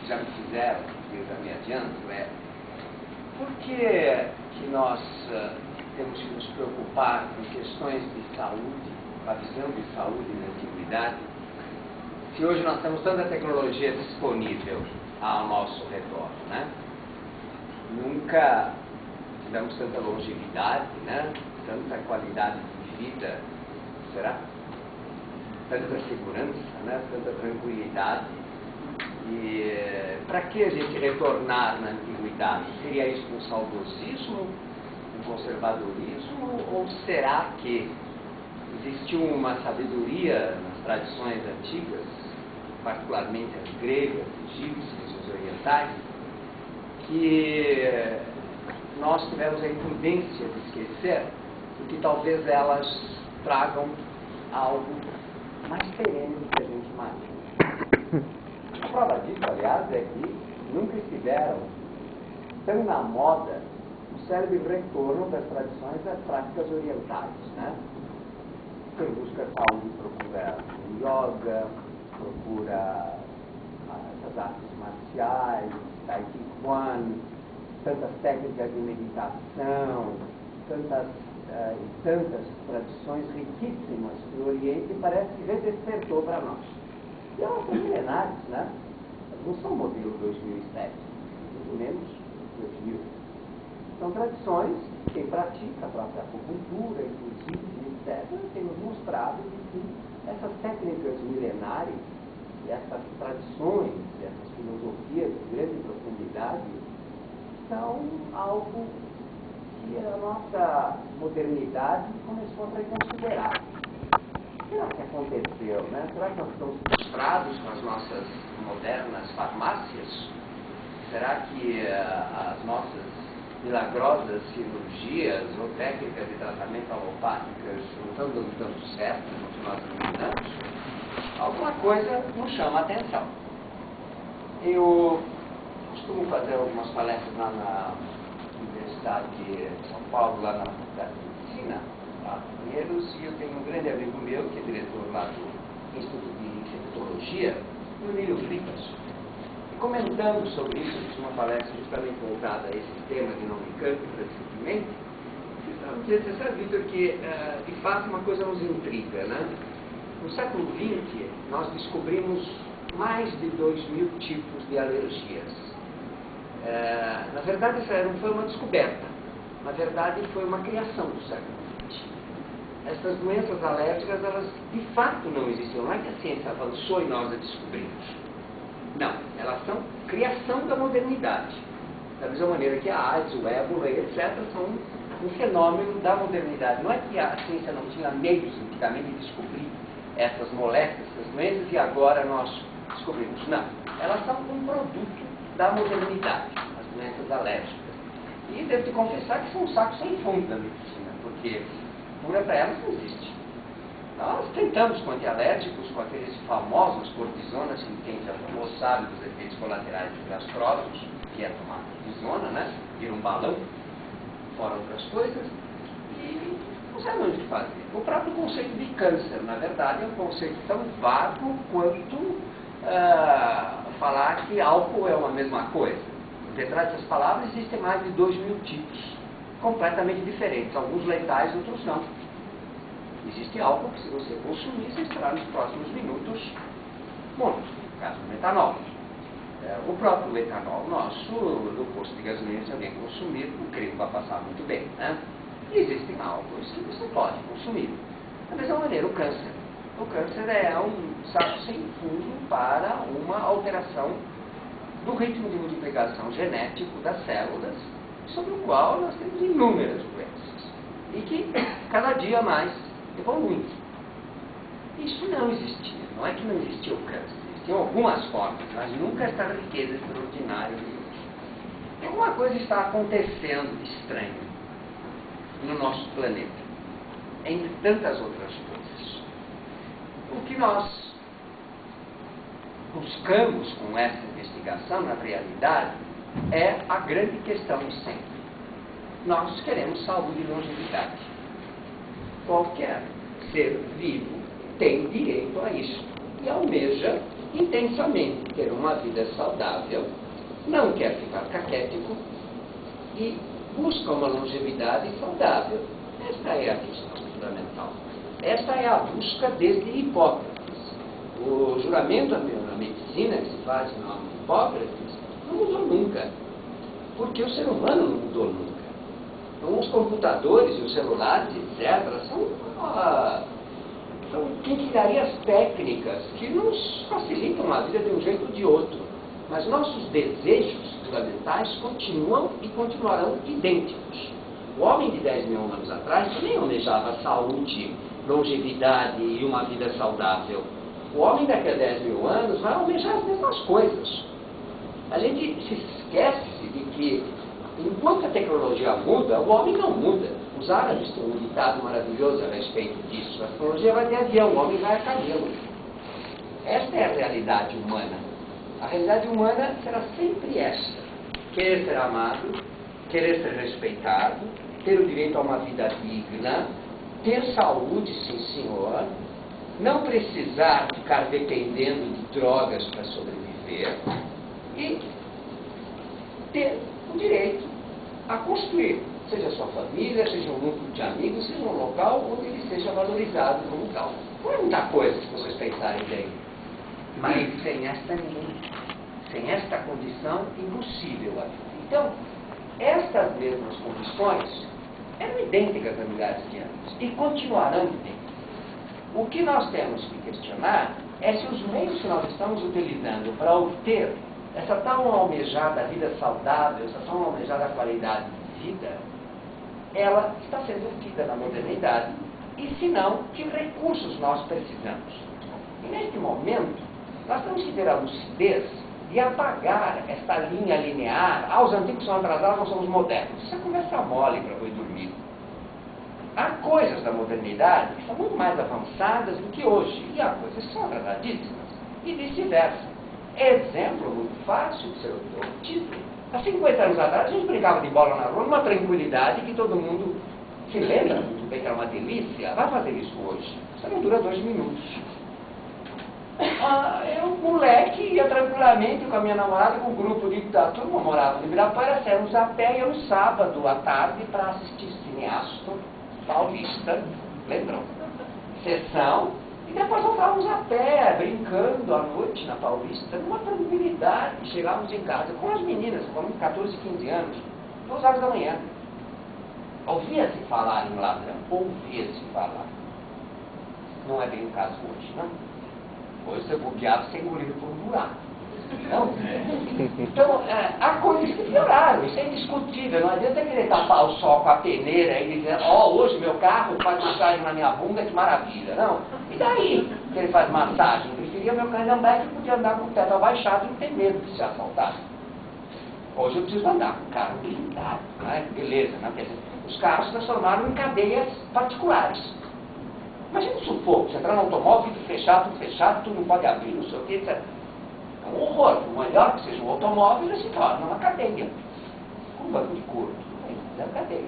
já me fizeram, eu já me adianto, é por que nós temos que nos preocupar com questões de saúde, com a visão de saúde na antiguidade, se hoje nós temos tanta tecnologia disponível ao nosso redor, né? Nunca tivemos tanta longevidade, né? Tanta qualidade de vida, será? Tanta segurança, né? Tanta tranquilidade. E para que a gente retornar na antiguidade? Seria isso um saudosismo, um conservadorismo, ou será que existiu uma sabedoria nas tradições antigas, particularmente as gregas, egípcias, os orientais, que nós tivemos a imprudência de esquecer, porque talvez elas tragam algo mais perene do que a gente imagina. A prova disso, aliás, é que nunca estiveram tão na moda o célebre retorno das tradições das práticas orientais, né? Quem busca saúde procura o yoga, procura essas artes marciais, tai chi chuan, tantas técnicas de meditação, tantas tradições riquíssimas do Oriente, parece que já despertou para nós. E elas são milenares, né? Não são modelo 2007, muito menos 2000. São tradições que quem pratica a própria acupuntura, inclusive, etc., tem nos mostrado que essas técnicas milenares, e essas tradições, e essas filosofias de grande profundidade, são algo que a nossa modernidade começou a reconsiderar. O que será que aconteceu, né? Será que nós estamos frustrados com as nossas modernas farmácias? Será que as nossas milagrosas cirurgias ou técnicas de tratamento alopáticas não estão dando tanto certo no que nós imaginamos? Alguma coisa nos chama a atenção. Eu costumo fazer algumas palestras lá na Universidade de São Paulo, lá na Faculdade de Medicina, lá em Pinheiros, e eu tenho um grande amigo meu, que é diretor lá do Instituto de Infectologia, o Emílio Fritas. E comentando sobre isso, eu fiz uma palestra justamente voltada a esse tema de nome campo recentemente, eu estava dizendo, você sabe, Vitor, que de fato uma coisa nos intriga, né? No século XX, nós descobrimos mais de 2.000 tipos de alergias. Na verdade, essa não foi uma descoberta. Na verdade, foi uma criação do século XX. Essas doenças alérgicas, elas de fato não existiam. Não é que a ciência avançou e nós a descobrimos. Não, elas são criação da modernidade. Da mesma maneira que a AIDS, o ébola, etc., são um fenômeno da modernidade. Não é que a ciência não tinha meios antigamente de descobrir essas moléculas, essas doenças, e agora nós descobrimos. Não, elas são um produto da modernidade, as doenças alérgicas. E devo te confessar que são um saco sem fundo da medicina, porque cura para elas não existe. Nós tentamos com antialérgicos, com aqueles famosos cortisonas, que quem já tomou sabe dos efeitos colaterais desastrosos, que é tomar cortisona, né? Vira um balão, fora outras coisas, e não sabemos o que fazer. O próprio conceito de câncer, na verdade, é um conceito tão vago quanto falar que álcool é uma mesma coisa. Por detrás dessas palavras existem mais de 2.000 tipos, completamente diferentes, alguns letais, outros não. Existe álcool que, se você consumir, você estará nos próximos minutos morto, no caso do metanol. O próprio etanol nosso, no posto de gasolina, se alguém consumir, não creio que vai passar muito bem, né? E existem álcools que você pode consumir. Da mesma maneira, o câncer. O câncer é um saco sem fundo para uma alteração do ritmo de multiplicação genético das células, sobre o qual nós temos inúmeras doenças. E que cada dia mais evoluem. Isso não existia. Não é que não existia o câncer. Existiam algumas formas, mas nunca essa riqueza extraordinária de hoje. E alguma coisa está acontecendo de estranho no nosso planeta, entre tantas outras coisas. O que nós buscamos com essa investigação, na realidade, é a grande questão de sempre. Nós queremos saúde e longevidade. Qualquer ser vivo tem direito a isso e almeja intensamente ter uma vida saudável, não quer ficar caquético e busca uma longevidade saudável. Esta é a questão fundamental. Esta é a busca desde Hipócrates. O juramento na medicina que se faz em nome de Hipócrates não mudou nunca, porque o ser humano não mudou nunca. Então, os computadores e os celulares, etc., são quinquilharias técnicas que nos facilitam a vida de um jeito ou de outro. Mas nossos desejos fundamentais continuam e continuarão idênticos. O homem de 10 mil anos atrás também almejava saúde, longevidade e uma vida saudável. O homem daqui a 10 mil anos vai almejar as mesmas coisas. A gente se esquece de que, enquanto a tecnologia muda, o homem não muda. Os árabes têm um ditado maravilhoso a respeito disso. A tecnologia vai de avião, o homem vai a camelo. Esta é a realidade humana. A realidade humana será sempre esta. Querer ser amado, querer ser respeitado, ter o direito a uma vida digna, ter saúde, sim senhor, não precisar ficar dependendo de drogas para sobreviver e ter o direito a construir, seja a sua família, seja um grupo de amigos, seja um local onde ele seja valorizado como tal. Não é muita coisa, se vocês pensarem bem. Mas sem esta condição, impossível a vida. Então, estas mesmas condições eram idênticas há milhares de anos e continuarão idênticas. O que nós temos que questionar é se os meios que nós estamos utilizando para obter essa tão almejada vida saudável, essa tão almejada qualidade de vida, ela está sendo obtida na modernidade e, se não, que recursos nós precisamos. E neste momento, nós temos que ter a lucidez de apagar esta linha linear. Os antigos são atrasados, nós somos modernos. Isso é conversa mole para eu dormir. Há coisas da modernidade que são muito mais avançadas do que hoje, e há coisas que são atrasadíssimas, e vice-versa. Exemplo muito fácil de ser obtido. Há 50 anos atrás, a gente brincava de bola na rua numa tranquilidade que todo mundo se lembra muito bem que era uma delícia. Vai fazer isso hoje. Isso não dura 2 minutos. Eu, moleque, ia tranquilamente com a minha namorada, com um grupo da turma, morava no Ibirapuera, saímos a pé, ia no sábado à tarde para assistir cineasta paulista, lembram? Sessão, e depois voltávamos a pé, brincando à noite na Paulista, numa tranquilidade. Chegávamos em casa com as meninas, com 14, 15 anos, 2 horas da manhã. Ouvia-se falar em ladrão, ouvia-se falar. Não é bem o caso hoje, não? Hoje você bobeava sem engolido por um buraco. Não? Então, há coisas que pioraram, isso é indiscutível. Não adianta querer tapar o sol com a peneira e dizer, hoje meu carro faz massagem na minha bunda, que maravilha. Não. E daí que ele faz massagem? Eu preferia meu canhão que podia andar com o teto abaixado e não ter medo de ser assaltado. Hoje eu preciso andar com o carro blindado, né? Beleza, né? Quer dizer, os carros se transformaram em cadeias particulares. Imagina o sufoco, você entrar no automóvel, tudo fechado, tudo não pode abrir, não sei o que, etc. É um horror. Por melhor que seja um automóvel, ele se torna uma cadeia. Um banco de couro, é uma cadeia.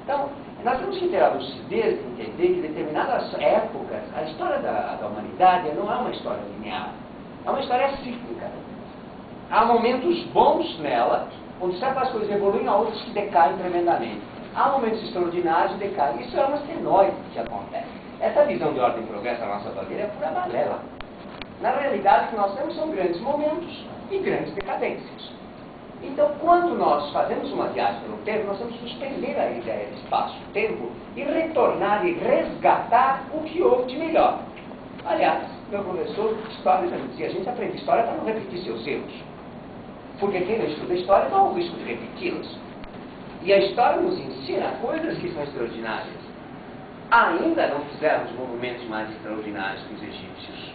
Então, nós temos que ter a lucidez de entender que em determinadas épocas, a história da humanidade não é uma história linear, é uma história cíclica. Há momentos bons nela, onde certas coisas evoluem, há outras que decaem tremendamente. Há momentos extraordinários e decaem. Isso é uma senoide que acontece. Essa visão de ordem e progresso da nossa bandeira é pura balela. Na realidade, o que nós temos são grandes momentos e grandes decadências. Então, quando nós fazemos uma viagem pelo tempo, nós temos que suspender a ideia de espaço-tempo e retornar e resgatar o que houve de melhor. Aliás, meu professor de história já me dizia, a gente aprende história para não repetir seus erros. Porque quem não estuda história não há o risco de repeti-las. E a história nos ensina coisas que são extraordinárias. Ainda não fizemos monumentos mais extraordinários que os egípcios.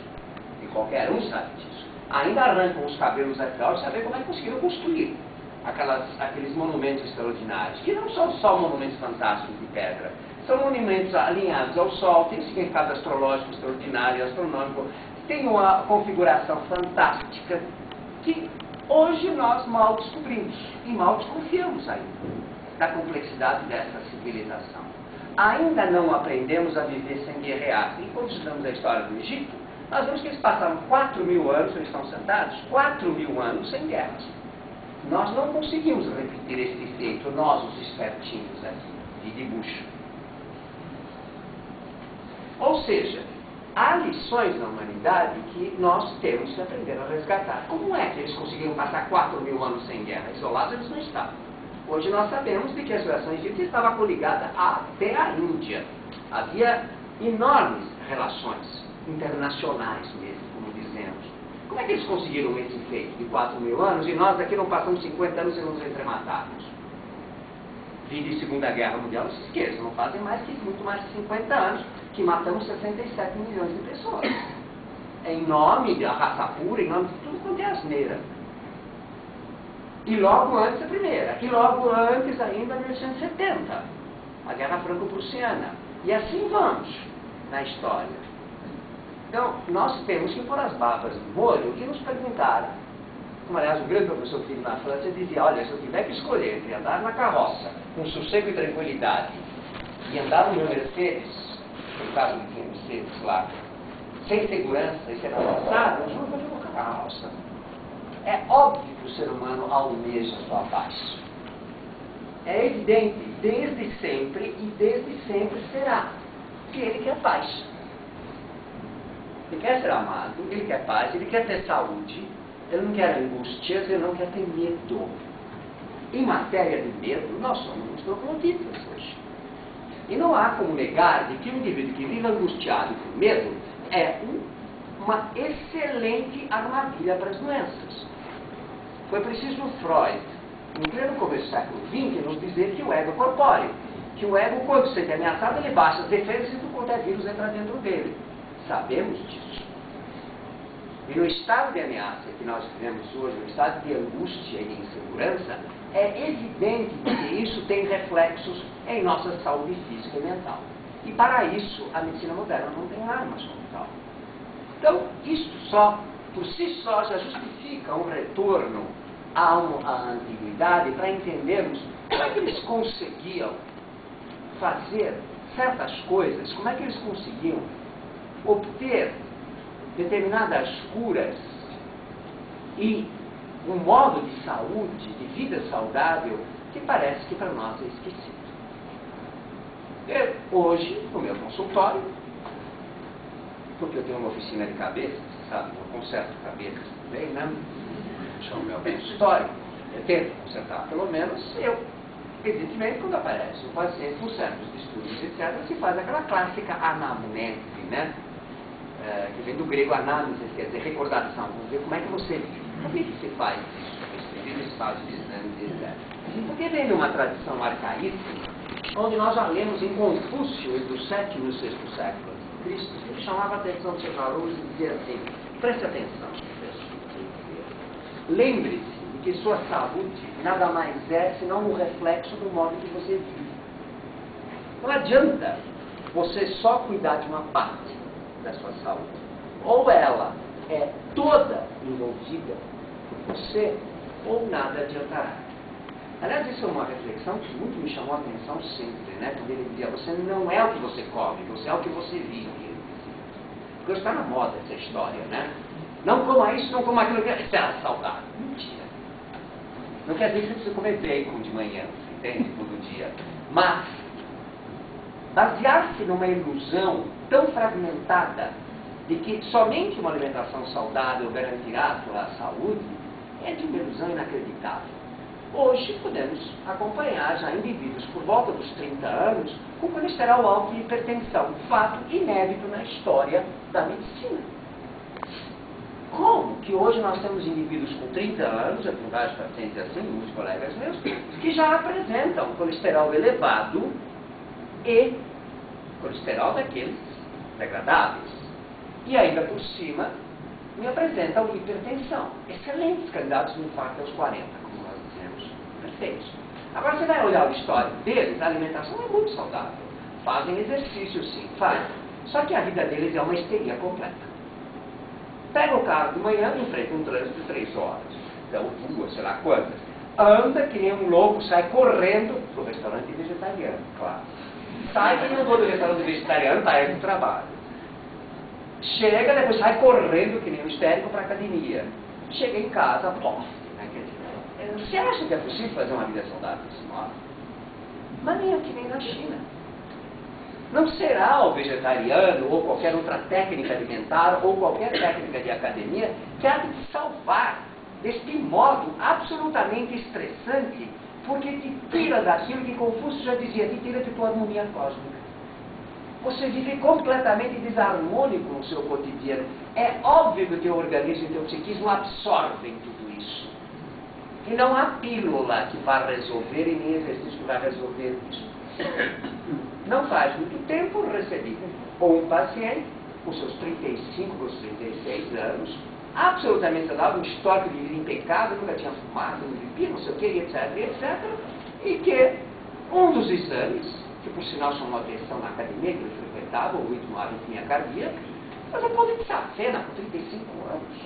E qualquer um sabe disso. Ainda arrancam os cabelos arqueológicos saber como é que conseguiram construir aqueles monumentos extraordinários. Que não são só monumentos fantásticos de pedra. São monumentos alinhados ao Sol, tem significado astrológico extraordinário, astronômico. Tem uma configuração fantástica que hoje nós mal descobrimos e mal desconfiamos ainda da complexidade dessa civilização. Ainda não aprendemos a viver sem guerrear. E quando estudamos a história do Egito, nós vemos que eles passaram 4.000 anos, eles estão sentados, 4.000 anos sem guerras. Nós não conseguimos repetir esse feito, nós os espertinhos aqui, de bucho. Ou seja, há lições na humanidade que nós temos que aprender a resgatar. Como é que eles conseguiram passar 4.000 anos sem guerra? Isolados eles não estavam. Hoje nós sabemos de que a civilização egípcia estava coligada até a Índia. Havia enormes relações internacionais mesmo, como dizemos. Como é que eles conseguiram esse feito de 4.000 anos e nós daqui não passamos 50 anos e nos entrematarmos? Vida e Segunda Guerra Mundial, não se esqueçam, não fazem muito mais de 50 anos que matamos 67 milhões de pessoas. Em nome da raça pura, em nome de tudo quanto é asneira. E logo antes a primeira, e logo antes ainda 1870, a Guerra Franco-Prussiana. E assim vamos na história. Então, nós temos que pôr as barbas no molho e nos perguntar, como aliás o grande professor que tive na França dizia, olha, se eu tiver que escolher entre andar na carroça com sossego e tranquilidade e andar no meu Mercedes, no caso de tinha Mercedes lá, sem segurança e ser avançado, eu juro que eu vou com a carroça. É óbvio que o ser humano almeja a sua paz. É evidente, desde sempre e desde sempre será, que ele quer paz. Ele quer ser amado, ele quer paz, ele quer ter saúde, ele não quer angústias, ele não quer ter medo. Em matéria de medo, nós somos trogloditas hoje. E não há como negar de que o indivíduo que vive angustiado por medo é uma excelente armadilha para as doenças. Foi preciso Freud, no pleno começo do século XX, nos dizer que o ego é corpóreo. Que o ego, quando se sente ameaçado, ele baixa as defesas e tudo quanto é vírus entra dentro dele. Sabemos disso. E no estado de ameaça que nós vivemos hoje, no estado de angústia e de insegurança, é evidente que isso tem reflexos em nossa saúde física e mental. E para isso, a medicina moderna não tem armas como tal. Então, isso só, por si só, já justifica um retorno à antiguidade para entendermos como é que eles conseguiam fazer certas coisas, como é que eles conseguiam obter determinadas curas e um modo de saúde, de vida saudável, que parece que para nós é esquecido. Hoje, no meu consultório, porque eu tenho uma oficina de cabeças, sabe, eu conserto cabeças também, né? Chamo meu consultório, eu tento consertar pelo menos eu. Evidentemente, quando aparece um paciente com certos distúrbios, etc., se faz aquela clássica anamnese, né? Que vem do grego anamnese, quer dizer recordação. Vamos ver como é que você vive. Por que se faz isso? Esse faz de exame, etc. Porque vem de uma tradição arcaísta, onde nós já lemos em Confúcio, do 7º e 6º século de Cristo, ele chamava a atenção dos seus alunos e dizia assim, preste atenção, lembre-se de que sua saúde nada mais é senão um reflexo do modo que você vive. Não adianta você só cuidar de uma parte da sua saúde. Ou ela é toda envolvida por você, ou nada adiantará. Aliás, isso é uma reflexão que muito me chamou a atenção sempre, né? Quando ele dizia, você não é o que você come, você é o que você vive. Porque está na moda essa história, né? Não coma isso, não coma aquilo, isso é saudável. Mentira. Não quer dizer que você precisa comer bacon de manhã, entende? Todo dia. Mas, basear-se numa ilusão tão fragmentada de que somente uma alimentação saudável garantirá a sua saúde é de uma ilusão inacreditável. Hoje podemos acompanhar já indivíduos por volta dos 30 anos com colesterol alto e hipertensão, fato inédito na história da medicina. Como que hoje nós temos indivíduos com 30 anos, eu tenho vários pacientes assim, muitos colegas meus, que já apresentam colesterol elevado e colesterol daqueles degradáveis. E ainda por cima, me apresentam hipertensão. Excelentes candidatos no infarto aos 40, como nós dizemos. Perfeitos. Agora você vai olhar o histórico deles, a alimentação é muito saudável. Fazem exercício sim, fazem. Só que a vida deles é uma histeria completa. Pega o carro de manhã e enfrenta um trânsito de 3 horas. Então, 2, sei lá quantas. Anda que nem um louco, sai correndo pro restaurante vegetariano, claro. Sai que não vou do restaurante vegetariano, tá aí no trabalho. Chega, depois sai correndo que nem um histérico para a academia. Chega em casa, poste. Né? Quer dizer, você acha que é possível fazer uma vida saudável assim, ó? Mas nem aqui nem na China. Não será o vegetariano ou qualquer outra técnica alimentar ou qualquer técnica de academia que há de te salvar deste modo absolutamente estressante, porque te tira daquilo que Confúcio já dizia, te tira de tua harmonia cósmica. Você vive completamente desarmônico no seu cotidiano. É óbvio que o teu organismo e o teu psiquismo absorvem tudo isso. E não há pílula que vá resolver e nem exercício que vai resolver isso. Não faz muito tempo recebi um paciente com seus 35 ou 36 anos, absolutamente saudável, um histórico de vida impecável, nunca tinha fumado, não bebia, não sei o que, etc. E que um dos exames, que por sinal chamou a atenção na academia que ele frequentava, o ritmo arritmia cardíaca, mas é pode de safena com 35 anos.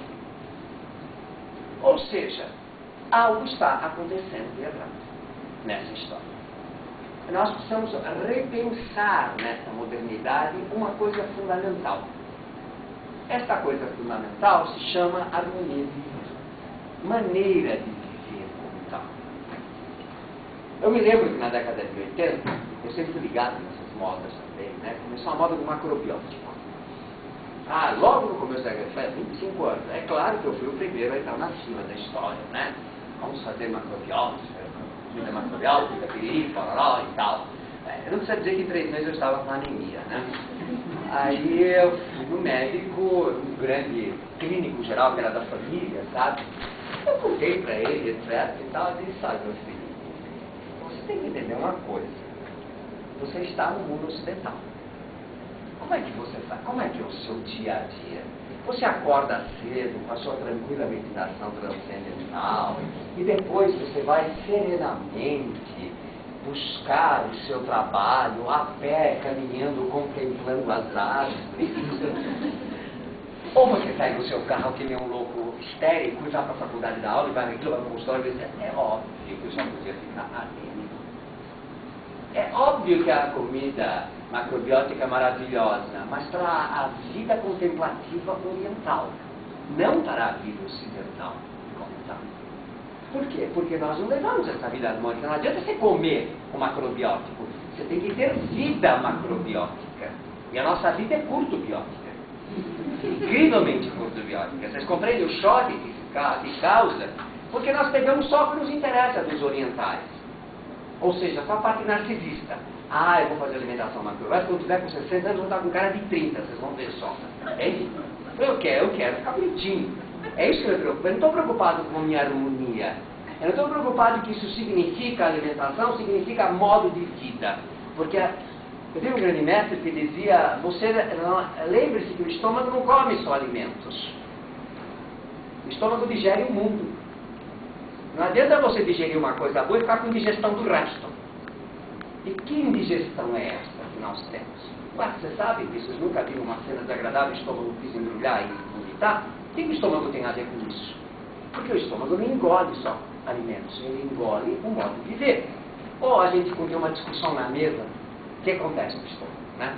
Ou seja, algo está acontecendo de errado nessa história. Nós precisamos repensar nessa modernidade uma coisa fundamental. Esta coisa fundamental se chama harmonia de viver, maneira de viver como tal. Eu me lembro que na década de 80, eu sempre fui ligado nessas modas também, né? Começou a moda do macrobiótico. Logo no começo da década, faz 25 anos. É claro que eu fui o primeiro a entrar na fila da história, né? Vamos fazer macrobiótica, comida macrobiótica, piriri, pororó e tal. Eu não precisa dizer que em 3 meses eu estava com anemia, né? Aí eu fui no médico, um grande clínico geral, que era da família, sabe? Eu contei para ele, etc. e tal, e disse, sabe, meu filho, você tem que entender uma coisa. Você está no mundo ocidental. Como é que você faz? Como é que é o seu dia a dia? Você acorda cedo, com a sua tranquila meditação transcendental, e depois você vai serenamente buscar o seu trabalho a pé, caminhando, contemplando as árvores. Ou você sai do seu carro que nem um louco histérico e vai para a faculdade da aula e vai naquilo, vai para o consultório e diz, é óbvio que eu só podia ficar anêmico. É óbvio que a comida macrobiótica é maravilhosa, mas para a vida contemplativa oriental, não para a vida ocidental como tal. Por quê? Porque nós não levamos essa vida harmônica. Não adianta você comer o macrobiótico. Você tem que ter vida macrobiótica. E a nossa vida é curtobiótica. Incrivelmente curtobiótica. Vocês compreendem o choque que causa? Porque nós pegamos só o que nos interessa dos orientais. Ou seja, só a parte narcisista. Eu vou fazer alimentação macrobiótica. Quando tiver com 60 anos, eu vou estar com cara de 30. Vocês vão ver só. Entende? Eu quero ficar bonitinho. É isso que eu me preocupo. Eu não estou preocupado com a minha harmonia. Eu não estou preocupado que isso significa alimentação, significa modo de vida. Porque eu tenho um grande mestre que dizia, lembre-se que o estômago não come só alimentos. O estômago digere o mundo. Não adianta você digerir uma coisa boa e ficar com indigestão do resto. E que indigestão é essa que nós temos? Você sabe que vocês nunca viram uma cena desagradável, o estômago quis embrulhar e vomitar? O que o estômago tem a ver com isso? Porque o estômago não engole só alimentos, ele engole o modo de viver. Ou a gente tem uma discussão na mesa, o que acontece com o estômago, né?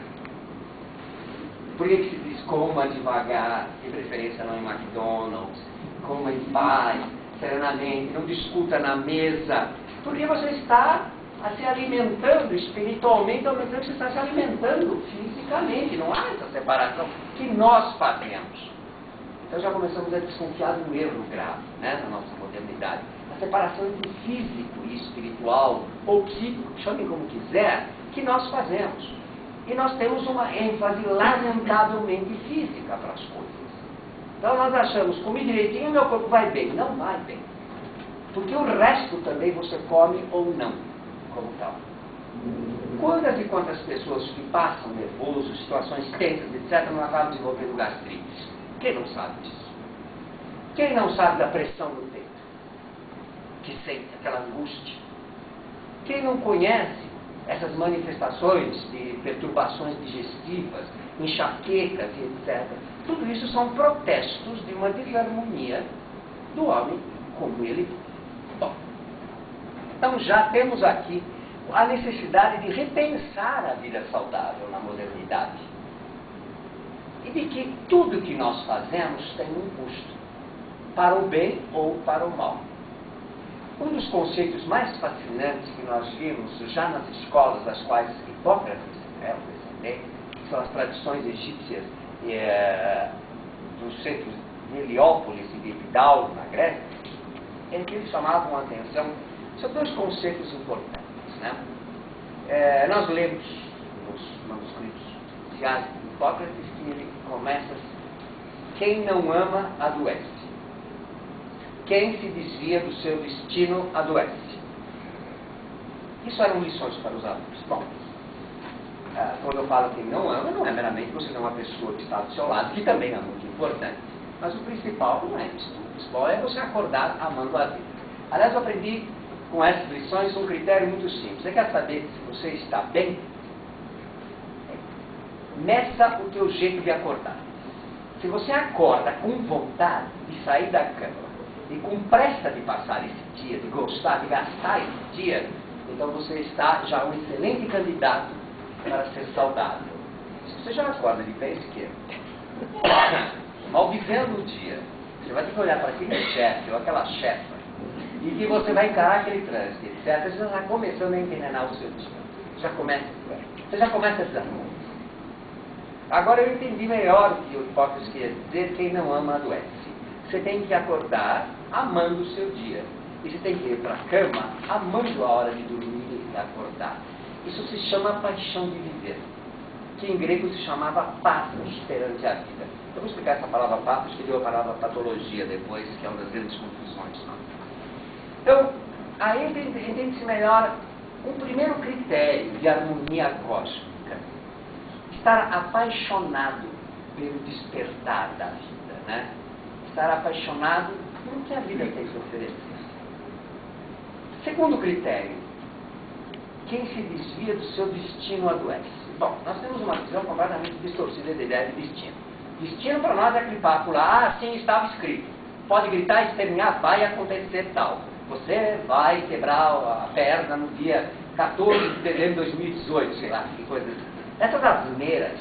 Por que se diz coma devagar, de preferência não em McDonald's, coma em paz, serenamente, não discuta na mesa? Porque você está se alimentando espiritualmente, ao mesmo tempo que você está se alimentando fisicamente. Não há essa separação que nós fazemos. Então já começamos a desconfiar de um erro grave, né, na nossa modernidade. A separação entre físico e espiritual, ou psíquico, chamem como quiser, que nós fazemos. E nós temos uma ênfase lamentavelmente física para as coisas. Então nós achamos, comi direitinho, meu corpo vai bem. Não vai bem. Porque o resto também você come ou não, como tal. Quantas e quantas pessoas que passam nervoso, situações tensas, etc., não acabam desenvolvendo gastrite? Quem não sabe disso? Quem não sabe da pressão no peito? Que sente aquela angústia? Quem não conhece essas manifestações de perturbações digestivas, enxaquecas e etc. Tudo isso são protestos de uma desarmonia do homem como ele vive. Bom, então já temos aqui a necessidade de repensar a vida saudável na modernidade. e de que tudo que nós fazemos tem um custo, para o bem ou para o mal. Um dos conceitos mais fascinantes que nós vimos já nas escolas das quais Hipócrates é um descendente, que são as tradições egípcias dos centros de Heliópolis e de Epidauro, na Grécia, em que eles chamavam a atenção sobre dois conceitos importantes. Né? Nós lemos nos manuscritos oficiais de Hipócrates que ele começa assim: quem não ama, adoece. Quem se desvia do seu destino, adoece. Isso eram lições para os alunos. Bom, quando eu falo quem não ama, não é meramente você não é uma pessoa que está do seu lado, que também é muito importante. Mas o principal não é isso. O principal é você acordar amando a vida. Aliás, eu aprendi com essas lições um critério muito simples. Você quer saber se você está bem? Meça o teu jeito de acordar. Se você acorda com vontade de sair da cama e com pressa de passar esse dia, de gostar, de gastar esse dia, então você está já um excelente candidato para ser saudável. Se você já acorda de pé esquerdo, malvivendo o dia, você vai ter que olhar para aquele chefe ou aquela chefa e que você vai encarar aquele trânsito, etc. Você já está começando a envenenar o seu dia. Você já começa desarmando. Agora eu entendi melhor o que o Hipócrates queria dizer: quem não ama, adoece. Você tem que acordar amando o seu dia. E você tem que ir para a cama amando a hora de dormir e acordar. Isso se chama paixão de viver, que em grego se chamava pathos perante a vida. Eu vou explicar essa palavra pathos, que deu a palavra patologia depois, que é uma das grandes confusões. Não? Então, aí entende-se melhor um primeiro critério de harmonia cósmica: estar apaixonado pelo despertar da vida, né? Estar apaixonado pelo que a vida tem que oferecer. Segundo critério: quem se desvia do seu destino adoece. Bom, nós temos uma visão completamente distorcida da ideia de destino. Destino para nós é aquele papo lá: assim estava escrito, pode gritar e espernear, vai acontecer tal. Você vai quebrar a perna no dia 14 de dezembro de 2018, sei lá, que coisa assim. Essas asneiras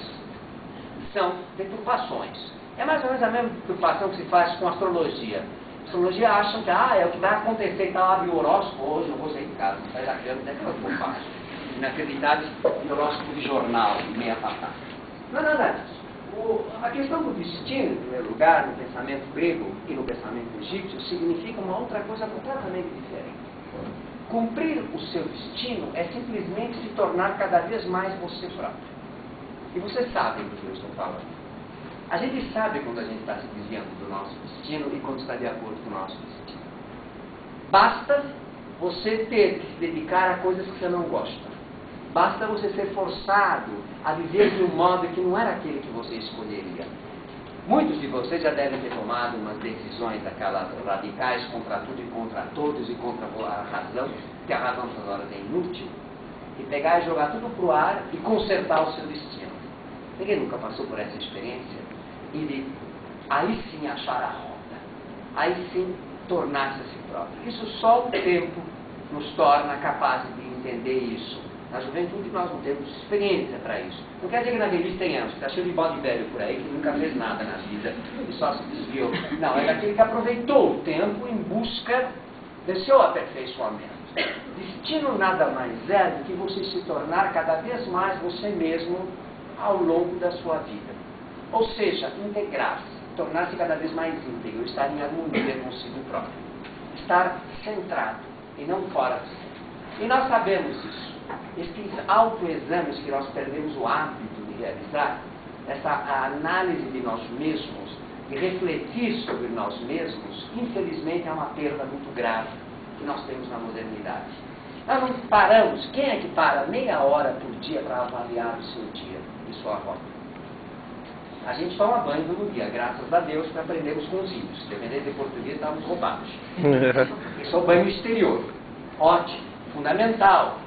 são deturpações. É mais ou menos a mesma deturpação que se faz com astrologia. A astrologia acham que é o que vai acontecer, então abre o horóscopo, hoje eu vou sair de casa, não sai da cama, é aquela bobagem. Inacreditável em horóscopo de jornal, meia patada. Não, nada disso. A questão do destino, em primeiro lugar, no pensamento grego e no pensamento egípcio, significa uma outra coisa completamente diferente. Cumprir o seu destino é simplesmente se tornar cada vez mais você próprio. E vocês sabem do que eu estou falando. A gente sabe quando a gente está se desviando do nosso destino e quando está de acordo com o nosso destino. Basta você ter que se dedicar a coisas que você não gosta. Basta você ser forçado a viver de um modo que não era aquele que você escolheria. Muitos de vocês já devem ter tomado umas decisões daquelas radicais contra tudo e contra todos e contra a razão, que a razão nessas horas é inútil, e pegar e jogar tudo para o ar e consertar o seu destino. Ninguém nunca passou por essa experiência? E de aí sim achar a roda, aí sim tornar-se a si próprio. Isso só o tempo nos torna capazes de entender isso. Na juventude nós não temos experiência para isso. Não quer dizer que na velhice tenhamos, que está cheio de bode velho por aí, que nunca fez nada na vida e só se desviou. Não, é daquele que aproveitou o tempo em busca do seu aperfeiçoamento. Destino nada mais é do que você se tornar cada vez mais você mesmo ao longo da sua vida. Ou seja, integrar-se, tornar-se cada vez mais íntegro, estar em harmonia consigo próprio. Estar centrado e não fora de si. E nós sabemos isso. Esses autoexames que nós perdemos o hábito de realizar, essa análise de nós mesmos, de refletir sobre nós mesmos, infelizmente é uma perda muito grave que nós temos na modernidade. Nós não paramos, quem é que para meia hora por dia para avaliar o seu dia e sua rota? A gente toma banho todo dia, graças a Deus que aprendemos com os índios. Se dependesse de português, estávamos roubados. Isso é o banho exterior. Ótimo, fundamental.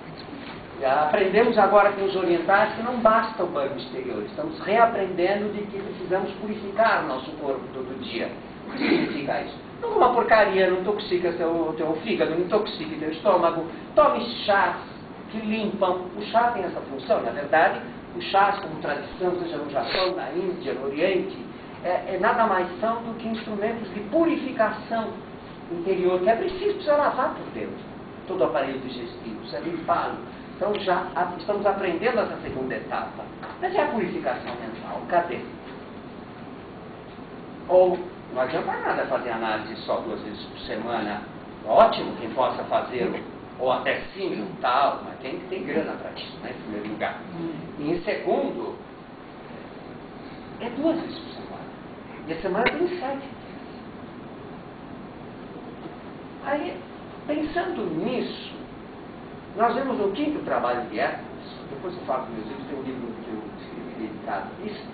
Aprendemos agora com os orientais que não basta o banho exterior. Estamos reaprendendo de que precisamos purificar o nosso corpo todo dia. O que significa isso? Não uma porcaria, não intoxica teu fígado, não intoxica teu estômago. Tome chás que limpam. O chá tem essa função. Na verdade, Os chás como tradição, seja no Japão, na Índia, no Oriente, nada mais são do que instrumentos de purificação interior, que precisa lavar por dentro todo o aparelho digestivo, precisa limpá-lo. Então já estamos aprendendo essa segunda etapa. Mas é a purificação mental, cadê? Ou não adianta nada fazer análise só 2 vezes por semana. Ótimo quem possa fazê-lo, ou até 5, tal, mas tem que ter grana para isso, né, em primeiro lugar. E em segundo, 2 vezes por semana. E a semana tem 7 dias. Aí, pensando nisso, nós vemos no 5º trabalho de Hércules, depois eu falo dos meus livros, tem um livro que eu escrevi dedicado a isso,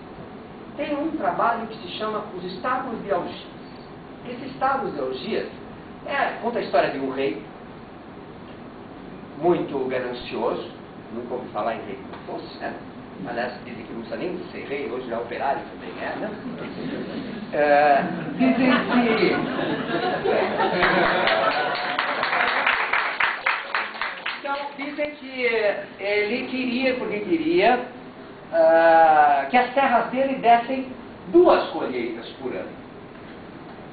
tem um trabalho que se chama Os Estábulos de Algias. Esses estábulos de Algias conta a história de um rei muito ganancioso, nunca ouvi falar em rei como fosse, né? Aliás, dizem que não precisa nem ser rei, hoje é operário também, né? Dizem que ele queria que as terras dele dessem 2 colheitas por ano.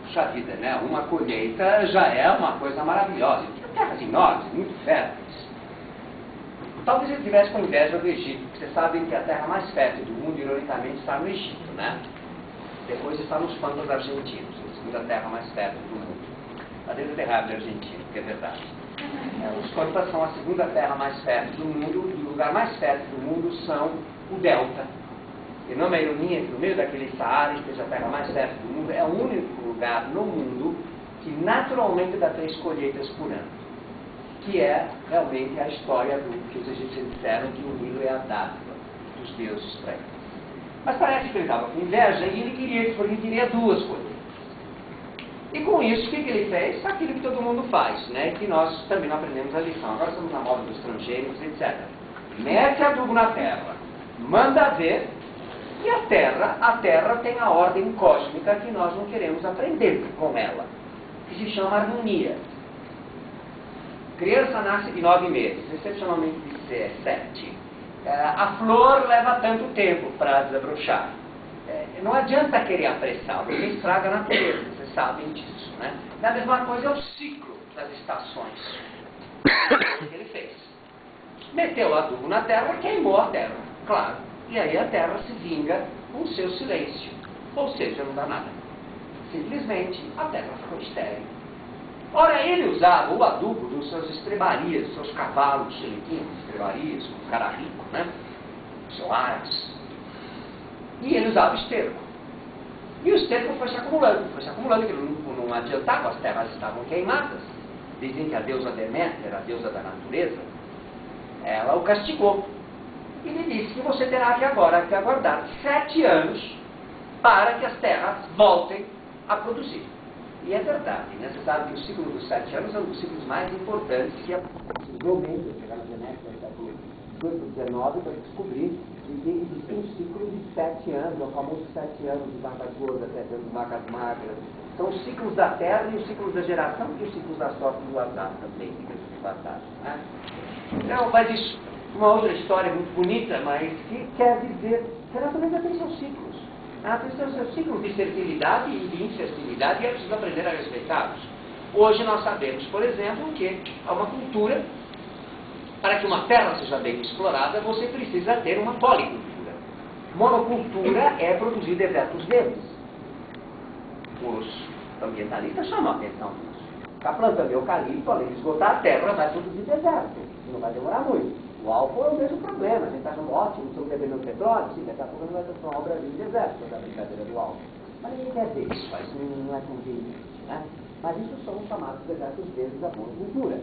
Puxa vida, né? Uma colheita já é uma coisa maravilhosa. Ele tinha terras enormes, muito férteis. Talvez ele tivesse com inveja do Egito, porque vocês sabem que a terra mais fértil do mundo, ironicamente, está no Egito, né? Depois está nos Pampas argentinos, a segunda terra mais fértil do mundo. Às vezes é errado argentino, porque é verdade. Os Pampas são a segunda terra mais fértil do mundo, e o lugar mais fértil do mundo são o Delta. E não é uma ironia que no meio daquele Saara, que seja a terra mais fértil do mundo, é o único lugar no mundo que naturalmente dá 3 colheitas por ano. Que é realmente a história do que os egípcios disseram que o Nilo é a dádiva dos deuses para eles. Mas parece que ele estava com inveja e ele queria 2 colheitas. E com isso, o que ele fez? Aquilo que todo mundo faz, né? Que nós também não aprendemos a lição. Agora estamos na moda dos transgênicos, etc. Mete adubo na terra, manda ver, e a terra tem a ordem cósmica que nós não queremos aprender com ela, que se chama harmonia. Criança nasce de 9 meses, excepcionalmente de 7. A flor leva tanto tempo para desabrochar. Não adianta querer apressar, porque estraga a natureza, vocês sabem disso, né? A mesma coisa é o ciclo das estações. O que ele fez? Meteu adubo na terra, queimou a terra, claro. E aí a terra se vinga com o seu silêncio. Ou seja, não dá nada. Simplesmente a terra ficou estéril. Ora, ele usava o adubo dos seus estrebarias, dos seus cavalos, ele tinha estrebarias, um cara rico, né? O seu Aras. E ele usava esterco. E o esterco foi se acumulando, que não adiantava, as terras estavam queimadas. Dizem que a deusa Deméter, a deusa da natureza, ela o castigou. E lhe disse que você terá que agora aguardar 7 anos para que as terras voltem a produzir. E é verdade, né? Você sabe que o ciclo dos 7 anos é um dos ciclos mais importantes que realmente chegar na genética do século XIX para descobrir que existe um ciclo de 7 anos, o famoso 7 anos de vacas gordas, 7 anos de vacas magras. São os ciclos da terra e os ciclos da geração e os ciclos da sorte e do azar também, diga-se de passagem, né? Então, mas isso, uma outra história muito bonita, mas que quer dizer que a natureza tem seus ciclos. A natureza tem seus ciclos de fertilidade e de infertilidade e é preciso aprender a respeitá-los. Hoje nós sabemos, por exemplo, que há uma cultura, para que uma terra seja bem explorada, você precisa ter uma policultura. Monocultura é produzir desertos verdes. Os ambientalistas chamam a atenção disso. A planta de eucalipto, além de esgotar a terra, vai produzir deserto. Não vai demorar muito. O álcool é o mesmo problema. A gente está achando ótimo, estamos bebendo petróleo, sim, daqui a pouco não vai transformar o Brasil em deserto, da brincadeira do álcool. Mas ninguém quer ver isso, isso não é conveniente, né? Mas isso são os chamados desertos verdes da monocultura.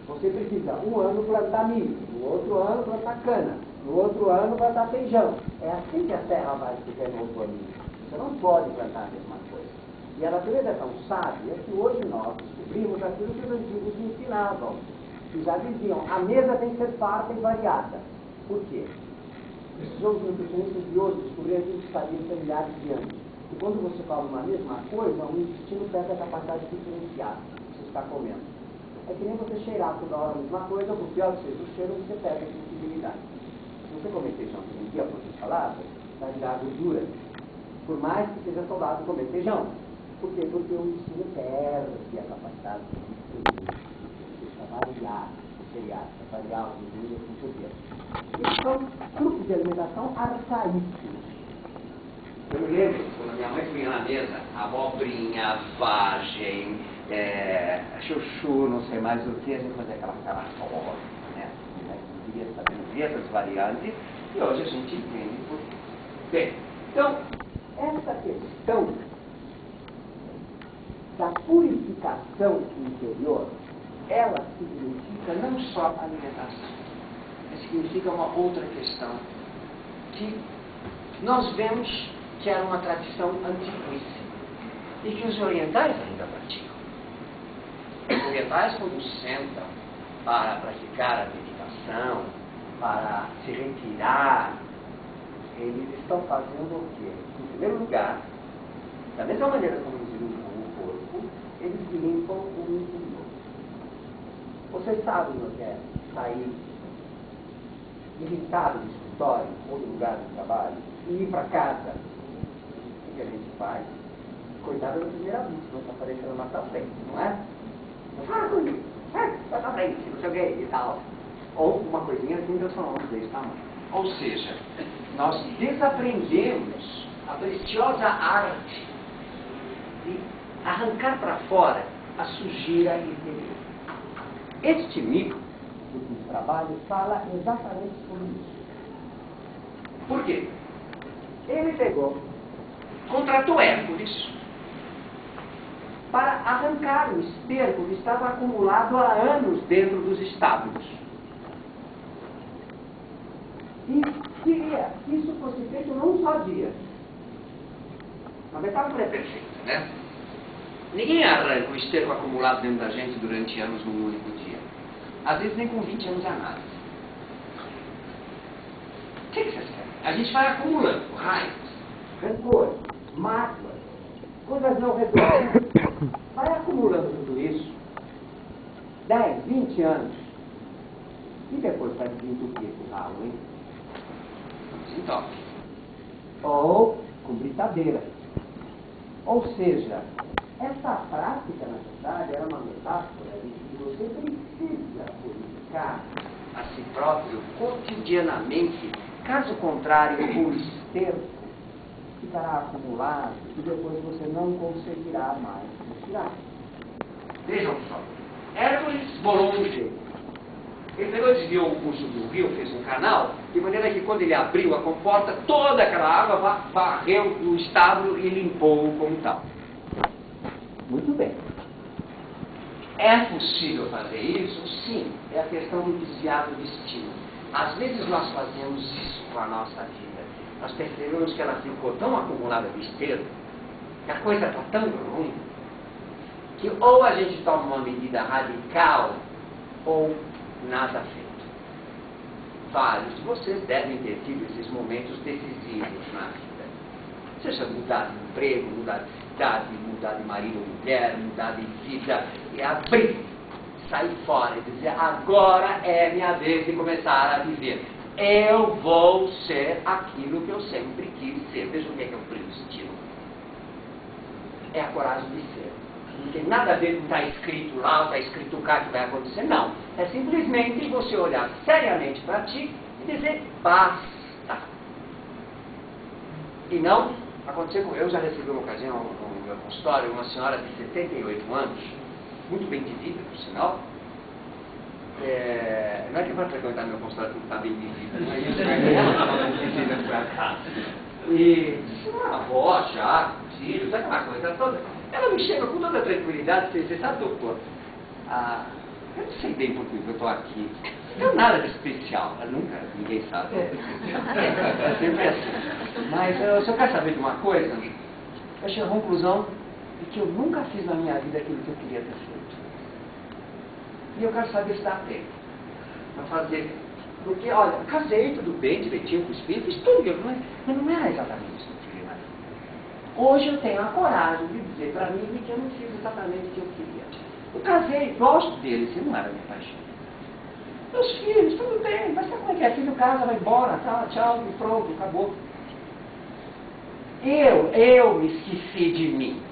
Você precisa, um ano plantar milho, no outro ano plantar cana, no outro ano plantar feijão. É assim que a terra vai se renovando. Você não pode plantar a mesma coisa. E a natureza é tão sábia que hoje nós descobrimos aquilo que os antigos ensinavam. Que já diziam, a mesa tem que ser farta e variada. Por quê? Esses nutricionistas de hoje descobriram que isso estaria há milhares de anos. E quando você come uma mesma coisa, o intestino perde a capacidade de diferenciar o que você está comendo. É que nem você cheirar toda hora a mesma coisa, por pior que seja o cheiro, você perde a sensibilidade. Se você comer feijão todo dia, como a gente falava, vai virar gordura. Por mais que seja saudável comer feijão. Por quê? Porque o intestino perde a capacidade de variar o cereais, para variar a gordura com certeza. Isso são grupos de alimentação arcaísticos. Eu me lembro, quando minha mãe punha na mesa, abobrinha, vagem, Chuchu, não sei mais o que, a gente fazia aquela sola, né? Queria saber essas variantes, e hoje a gente entende por quê. Bem, então, essa questão da purificação interior, ela significa não só alimentação, mas significa uma outra questão que nós vemos que era uma tradição antiquíssima e que os orientais ainda praticam. Os orientais, quando sentam para praticar a meditação, para se retirar, eles estão fazendo o quê? Em primeiro lugar, da mesma maneira como eles limpam o corpo, eles limpam o interior. Vocês sabem o que é sair irritado do escritório ou do lugar de trabalho e ir para casa? O que a gente faz? Cuidado da primeira vista, não está aparecendo na nossa frente, não é? Fala comigo, vai para frente, não sei o que e tal. Ou uma coisinha assim, Deus falando desse tamanho. Ou seja, nós desaprendemos a preciosa arte de arrancar para fora a sujeira interior. Este mito do trabalho fala exatamente sobre isso. Por quê? Ele pegou, contratou Hércules para arrancar o esterco que estava acumulado há anos dentro dos estábulos. E queria que isso fosse feito num só dia. Uma metáfora é perfeita, né? Ninguém arranca o esterco acumulado dentro da gente durante anos num único dia. Às vezes nem com 20 anos a nada. O que vocês querem? A gente vai acumulando raivas, rancor, mágoas, coisas não resolvidas. Vai acumulando tudo isso 10, 20 anos. E depois vai desentupir com ralo, hein? então, Ou com britadeira. Ou seja, essa prática, na verdade, era uma metáfora de que você precisa purificar a si próprio cotidianamente. Caso contrário, o esterco ficará acumulado e depois você não conseguirá mais retirar. vejam só, Hércules bolou um jeito. Ele pegou, desviou o curso do rio, fez um canal, de maneira que quando ele abriu a comporta, toda aquela água varreu o estábulo e limpou como tal. Muito bem. É possível fazer isso? Sim. É a questão do desviado destino. Às vezes nós fazemos isso com a nossa vida. Nós percebemos que ela ficou tão acumulada de esterco, que a coisa está tão ruim, que ou a gente toma uma medida radical, ou nada feito. Vários de vocês devem ter tido esses momentos decisivos na vida. Seja mudar de emprego, mudar de cidade, mudar de marido ou mulher, mudar de vida, e abrir, sair fora e dizer, agora é minha vez de começar a viver. Eu vou ser aquilo que eu sempre quis ser. Veja o que é o princípio. É a coragem de ser. Não tem nada a ver com estar escrito lá, ou está escrito cá que vai acontecer, não. É simplesmente você olhar seriamente para ti e dizer, basta. E não acontecer com... Eu já recebi uma ocasião no meu consultório, uma senhora de 78 anos, muito bem de vida, por sinal. Não é que vai frequentar meu consultório porque está bem de vida, não é isso, ela estava bem de vida por acaso. E uma avó já, filho, sabe aquela coisa toda? Ela me chega com toda a tranquilidade e diz, sabe, doutor, eu não sei bem por que eu estou aqui. Não é nada de especial, nunca, ninguém sabe. É sempre assim. Mas o senhor quer saber de uma coisa? Eu cheguei à conclusão de que eu nunca fiz na minha vida aquilo que eu queria ter feito. E eu quero saber se dá tempo para fazer. Porque, olha, casei, tudo bem, direitinho com o espírito, fiz tudo, mas não era exatamente isso que eu queria na vida. Hoje eu tenho a coragem de dizer para mim que eu não fiz exatamente o que eu queria. Eu casei, gosto deles, e não era minha paixão. Meus filhos, tudo bem, mas sabe como é que é? Filho casa, vai embora, tá, tchau, e pronto, acabou. Eu me esqueci de mim.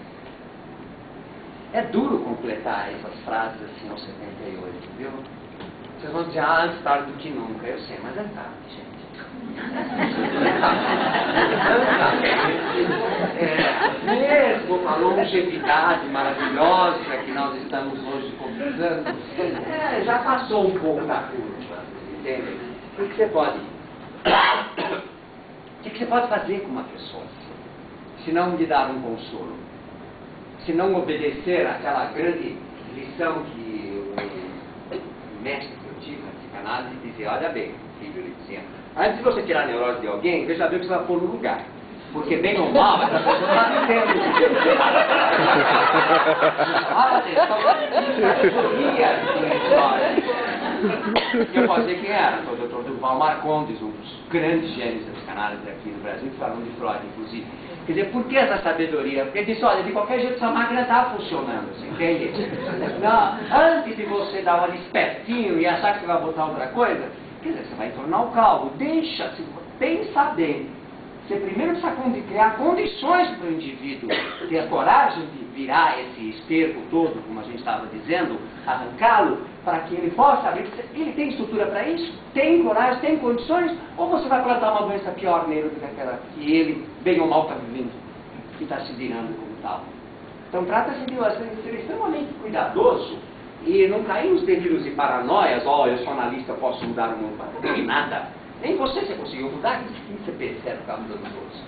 É duro completar essas frases assim aos 78, viu? Vocês vão dizer, antes tarde do que nunca. Eu sei, mas é tarde, gente. Mesmo com a longevidade maravilhosa que nós estamos hoje conquistando, já passou um pouco da curva, entendem? O que você pode fazer com uma pessoa se não lhe dar um consolo? Se não obedecer àquela grande lição que o mestre que eu tive na psicanálise dizia, olha bem, filho, ele dizia, antes de você tirar a neurose de alguém, veja bem o que você vai pôr no lugar. Porque bem ou mal, essa pessoa está vivendo. Olha atenção, eu posso dizer quem era, o Dr. Duval Marcondes, um dos grandes gênios da psicanálise aqui no Brasil, falando de Freud, inclusive. Quer dizer, por que essa sabedoria? Porque ele disse, olha, de qualquer jeito essa máquina está funcionando, você entende? Não, antes de você dar uma espertinho e achar que você vai botar outra coisa, quer dizer, você vai entornar o caldo, deixa, pensa bem. Você primeiro precisa criar condições para o indivíduo ter a coragem de virar esse esterco todo, como a gente estava dizendo, arrancá-lo, para que ele possa ver que ele tem estrutura para isso, tem coragem, tem condições, ou você vai plantar uma doença pior nele do que aquela que ele, bem ou mal, está vivendo e está se virando como tal. Então trata-se de ser extremamente cuidadoso e não cair nos delírios e paranoias, eu sou analista, eu posso mudar o mundo, não tem nada. Nem você conseguiu mudar, que você percebe o caminho dos outros.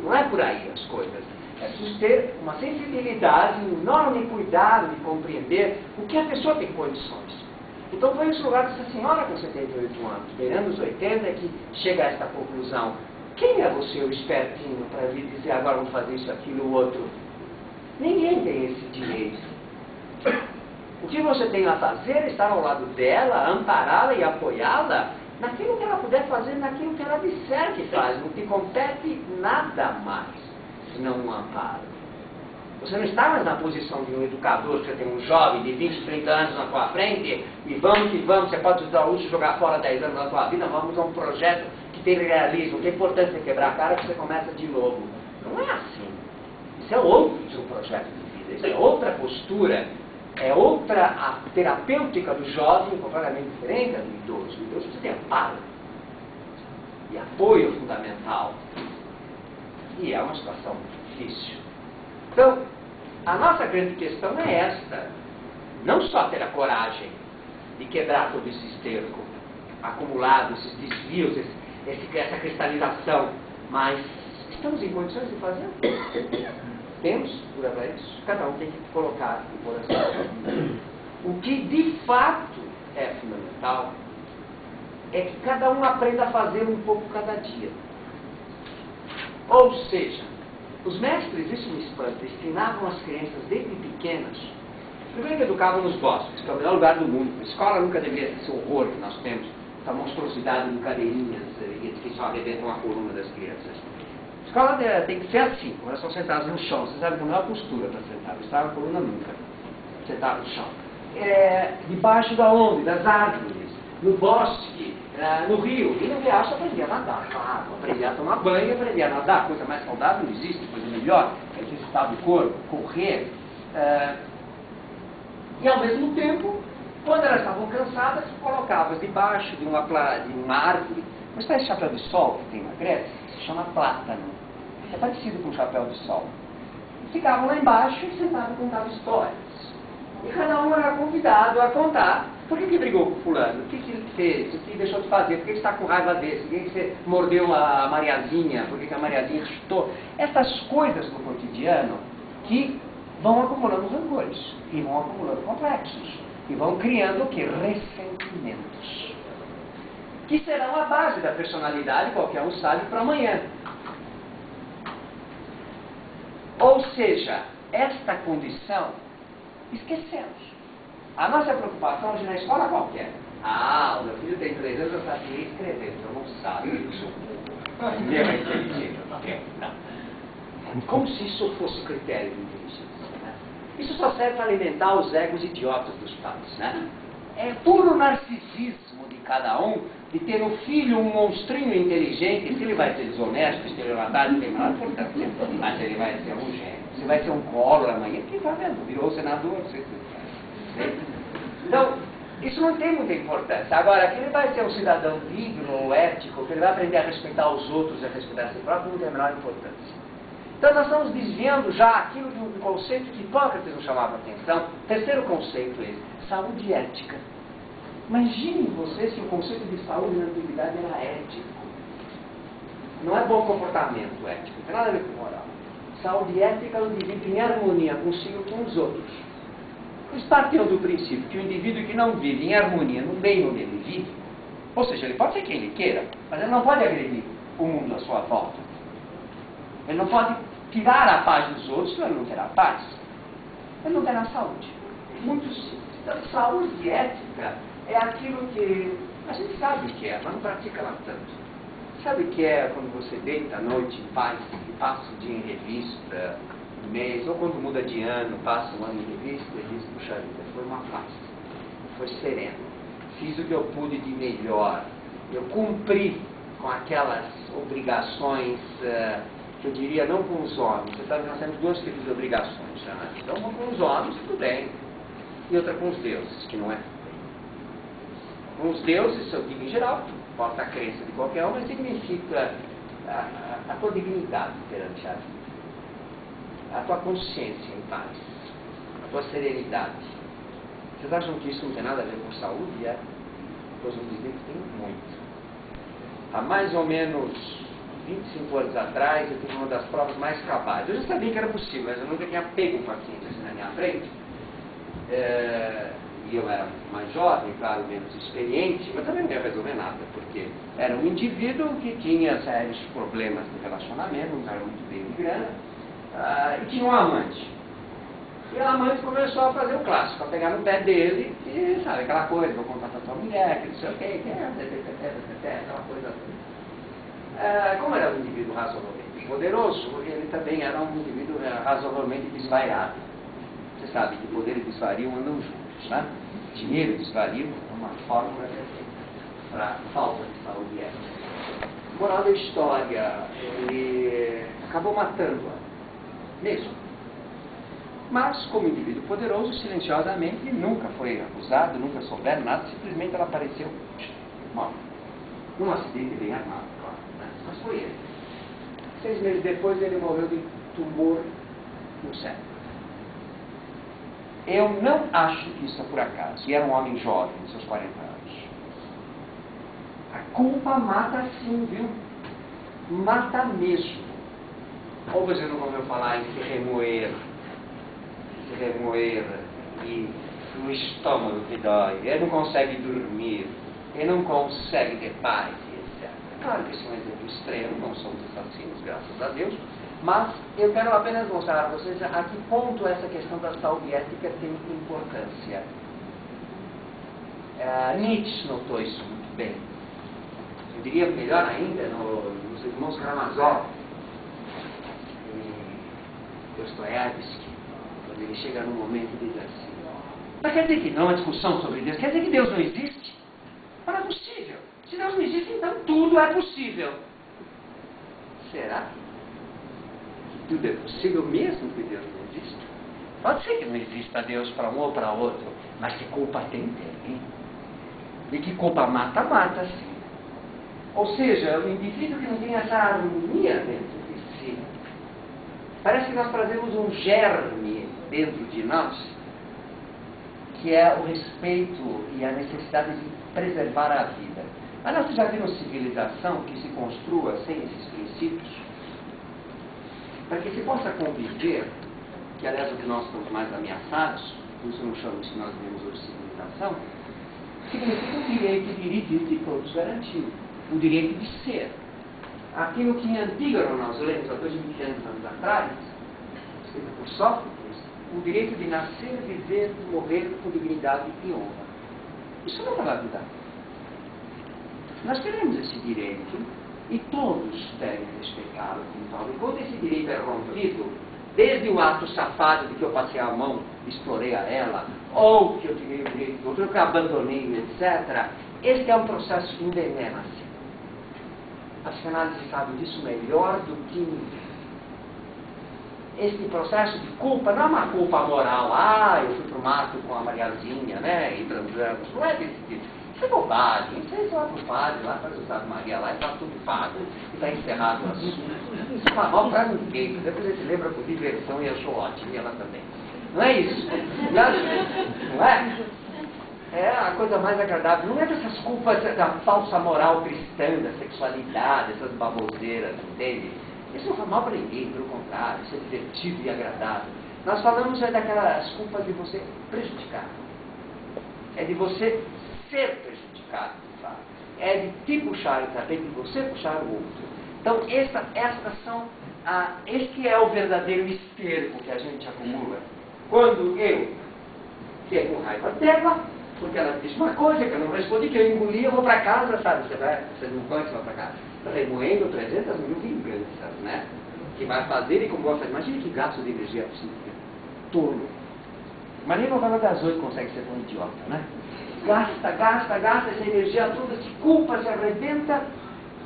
Não é por aí as coisas. É preciso ter uma sensibilidade, um enorme cuidado de compreender o que a pessoa tem condições. Então foi esse lugar dessa senhora com 78 anos, beirando os 80, que chega a esta conclusão. Quem é você, o espertinho, para vir dizer agora vamos fazer isso, aquilo, o outro? Ninguém tem esse direito. O que você tem a fazer é estar ao lado dela, ampará-la e apoiá-la naquilo que ela puder fazer, naquilo que ela disser que faz. Não te compete nada mais, senão um amparo. Você não está mais na posição de um educador, você tem um jovem de 20, 30 anos na tua frente, e vamos que vamos, você pode usar o luxo, jogar fora 10 anos da tua vida, vamos a um projeto que tem realismo, que é importante você quebrar a cara, que você começa de novo. Não é assim. Isso é outro de um projeto de vida, isso é outra postura. É outra a terapêutica do jovem, completamente diferente da do idoso. O idoso precisa ter amparo e apoio fundamental. E é uma situação difícil. Então, a nossa grande questão é esta. Não só ter a coragem de quebrar todo esse esterco acumulado, esses desvios, essa cristalização, mas estamos em condições de fazer? Temos estrutura para isso, cada um tem que colocar o coração. O que de fato é fundamental é que cada um aprenda a fazer um pouco cada dia. Ou seja, os mestres, isso me espanta, ensinavam as crianças desde pequenas. Primeiro educavam nos bosques, que é o melhor lugar do mundo. A escola nunca deveria ter esse horror que nós temos, essa monstruosidade de cadeirinhas que só arrebentam a coluna das crianças. A escola tem que ser assim, quando elas estão sentadas no chão. Vocês sabem que a melhor postura para sentar, não está na coluna nunca, sentar no chão. Debaixo da onde? Das árvores, no bosque, no rio. E no riacho aprendia a nadar, claro, aprendia a tomar banho, aprendia a nadar, coisa mais saudável não existe, coisa melhor, exercitar do corpo, correr. E ao mesmo tempo, quando elas estavam cansadas, colocava debaixo de uma árvore. Mas está esse chapéu de sol que tem na Grécia? Se chama plátano. É parecido com o chapéu de sol. E ficavam lá embaixo e sentavam e contavam histórias. E cada um era convidado a contar. Por que brigou com o fulano? O que ele fez? O que deixou de fazer? Por que está com raiva desse? Por que você mordeu a Mariazinha? Por que a Mariazinha te chutou? Essas coisas do cotidiano que vão acumulando rancores. E vão acumulando complexos. E vão criando o quê? Ressentimentos. Que serão a base da personalidade, qualquer um sabe, para amanhã. Ou seja, esta condição, esquecemos. A nossa preocupação hoje na escola qualquer. O meu filho tem 3 anos, eu sabia escrever, então não sabe, eu sou burro. Ninguém é inteligente. Não. Como se isso fosse critério de inteligência. Né? Isso só serve para alimentar os egos idiotas dos pais. Né? é puro narcisismo de cada um, de ter no filho um monstrinho inteligente, se ele vai ser desonesto, estelionatário, não tem nada importância, mas ele vai ser um gênio, se vai ser um colo amanhã, quem está vendo? Virou senador, então, isso não tem muita importância. Agora, que ele vai ser um cidadão digno ou ético, que ele vai aprender a respeitar os outros e a respeitar a si próprio, não tem a menor importância. Então, nós estamos desviando já aquilo de um conceito que Hipócrates nos chamava a atenção. Terceiro conceito é saúde ética. Imagine você se o conceito de saúde na antiguidade era ético. Não é bom comportamento ético, não tem nada a ver com moral. Saúde ética é o indivíduo em harmonia consigo e com os outros. Eles partiam do princípio que o indivíduo que não vive em harmonia no meio onde ele vive, ou seja, ele pode ser quem ele queira, mas ele não pode agredir o mundo à sua volta. Ele não pode tirar a paz dos outros, senão ele não terá paz. Ele não terá saúde. Muito simples. Então, saúde ética é aquilo que a gente sabe que é, mas não pratica lá tanto. Sabe o que é quando você deita à noite em paz e passa o dia em revista, um mês, ou quando muda de ano, passa um ano em revista e diz, puxa vida, foi uma paz, foi sereno, fiz o que eu pude de melhor, eu cumpri com aquelas obrigações, que eu diria, não com os homens. Nós temos dois tipos de obrigações, né? Então, uma com os homens, tudo bem, e outra com os deuses, que não é. Com os deuses, eu digo em geral, importa a crença de qualquer um, mas significa a tua dignidade perante a vida, a tua consciência em paz, a tua serenidade. Vocês acham que isso não tem nada a ver com saúde? É? Pois vamos dizer que tem muito. Há mais ou menos 25 anos atrás, eu tive uma das provas mais cabais. Eu já sabia que era possível, mas eu nunca tinha pego um paciente assim na minha frente. E eu era mais jovem, claro, menos experiente, mas também não ia resolver nada, porque era um indivíduo que tinha sérios problemas de relacionamento, não era muito bem de grana, e tinha um amante. E a amante começou a fazer o clássico, a pegar no pé dele, e sabe, aquela coisa, vou contar pra tua mulher, que não sei o que, aquela coisa toda. Como era um indivíduo razoavelmente poderoso, ele também era um indivíduo razoavelmente desvairado. Você sabe que poder e desvario andam juntos, né? Dinheiro e desvario é uma fórmula para falta de saúde ética. Moral da história, ele acabou matando-a, mesmo. Mas, como indivíduo poderoso, silenciosamente, nunca foi acusado, nunca souberam nada, simplesmente ela apareceu morta. Num acidente bem armado, claro, né? Mas foi ele. 6 meses depois, ele morreu de tumor no cérebro. Eu não acho que isso é por acaso. E era um homem jovem, nos seus 40 anos. A culpa mata sim, viu? Mata mesmo. Ou você não ouviu falar em se remoer e o estômago que dói, ele não consegue dormir, ele não consegue ter paz, etc. Claro que isso é um exemplo extremo, não somos assassinos, graças a Deus, mas eu quero apenas mostrar a vocês a que ponto essa questão da saúde ética tem importância. Nietzsche notou isso muito bem. Eu diria melhor ainda nos irmãos Karamazov e Dostoiévski, quando ele chega num momento e diz assim: mas quer dizer que não há discussão sobre Deus? Quer dizer que Deus não existe? Mas não é possível. Se Deus não existe, então tudo é possível. Será? Tudo é possível mesmo que Deus não existe? Pode ser que não exista Deus para um ou para outro, mas que culpa tem? E que culpa mata, mata sim. Ou seja, o indivíduo que não tem essa harmonia dentro de si, parece que nós trazemos um germe dentro de nós, que é o respeito e a necessidade de preservar a vida. Mas nós já vimos civilização que se construa sem esses princípios? Para que se possa conviver, que aliás é o que nós estamos mais ameaçados, por isso não chamamos que nós vemos hoje civilização, significa o direito de todos garantido, o direito de ser. Aquilo que em Antígona nós lemos há 2.500 anos atrás, escrito por Sófocles, o direito de nascer, viver e morrer com dignidade e honra. Isso não é uma vida. Nós queremos esse direito e todos devem respeitá-lo como tal. E quando esse direito é rompido, desde o ato safado de que eu passei a mão, explorei a ela, ou que eu tirei o direito do outro, ou que eu abandonei, etc., este é um processo que envenena-se. A psicanálise sabe disso melhor do que ninguém. Este processo de culpa não é uma culpa moral. Eu fui pro mato com a Mariazinha, né, e transamos. Não é desse tipo. Isso é bobagem. Isso aí lá pro padre, lá faz o Salve Maria lá e tá tudo pago. E tá encerrado o assunto. Isso não é mal pra ninguém. Depois a gente lembra por diversão e achou ótimo. E ela também. Não é isso. Não é? É a coisa mais agradável. Não é dessas culpas da falsa moral cristã, da sexualidade, essas baboseiras, entende? Isso não faz mal para ninguém, pelo contrário, isso é divertido e agradável. Nós falamos daquelas culpas de você prejudicar. É de você ser prejudicado, de fato. É de te puxar o tapete, de você puxar o outro. Então, este é o verdadeiro esterco que a gente acumula. Quando eu fico com raiva dela, porque ela disse uma coisa que eu não respondi, que eu engoli, eu vou para casa, sabe? Você não pode, você vai para casa. Remoendo 300 mil vinganças, né? Que vai fazer e como gosta. Imagina que gasto de energia psíquica. Tolo. Mas nem no valor das 8 consegue ser tão idiota, né? Gasta essa energia toda, se culpa, se arrebenta,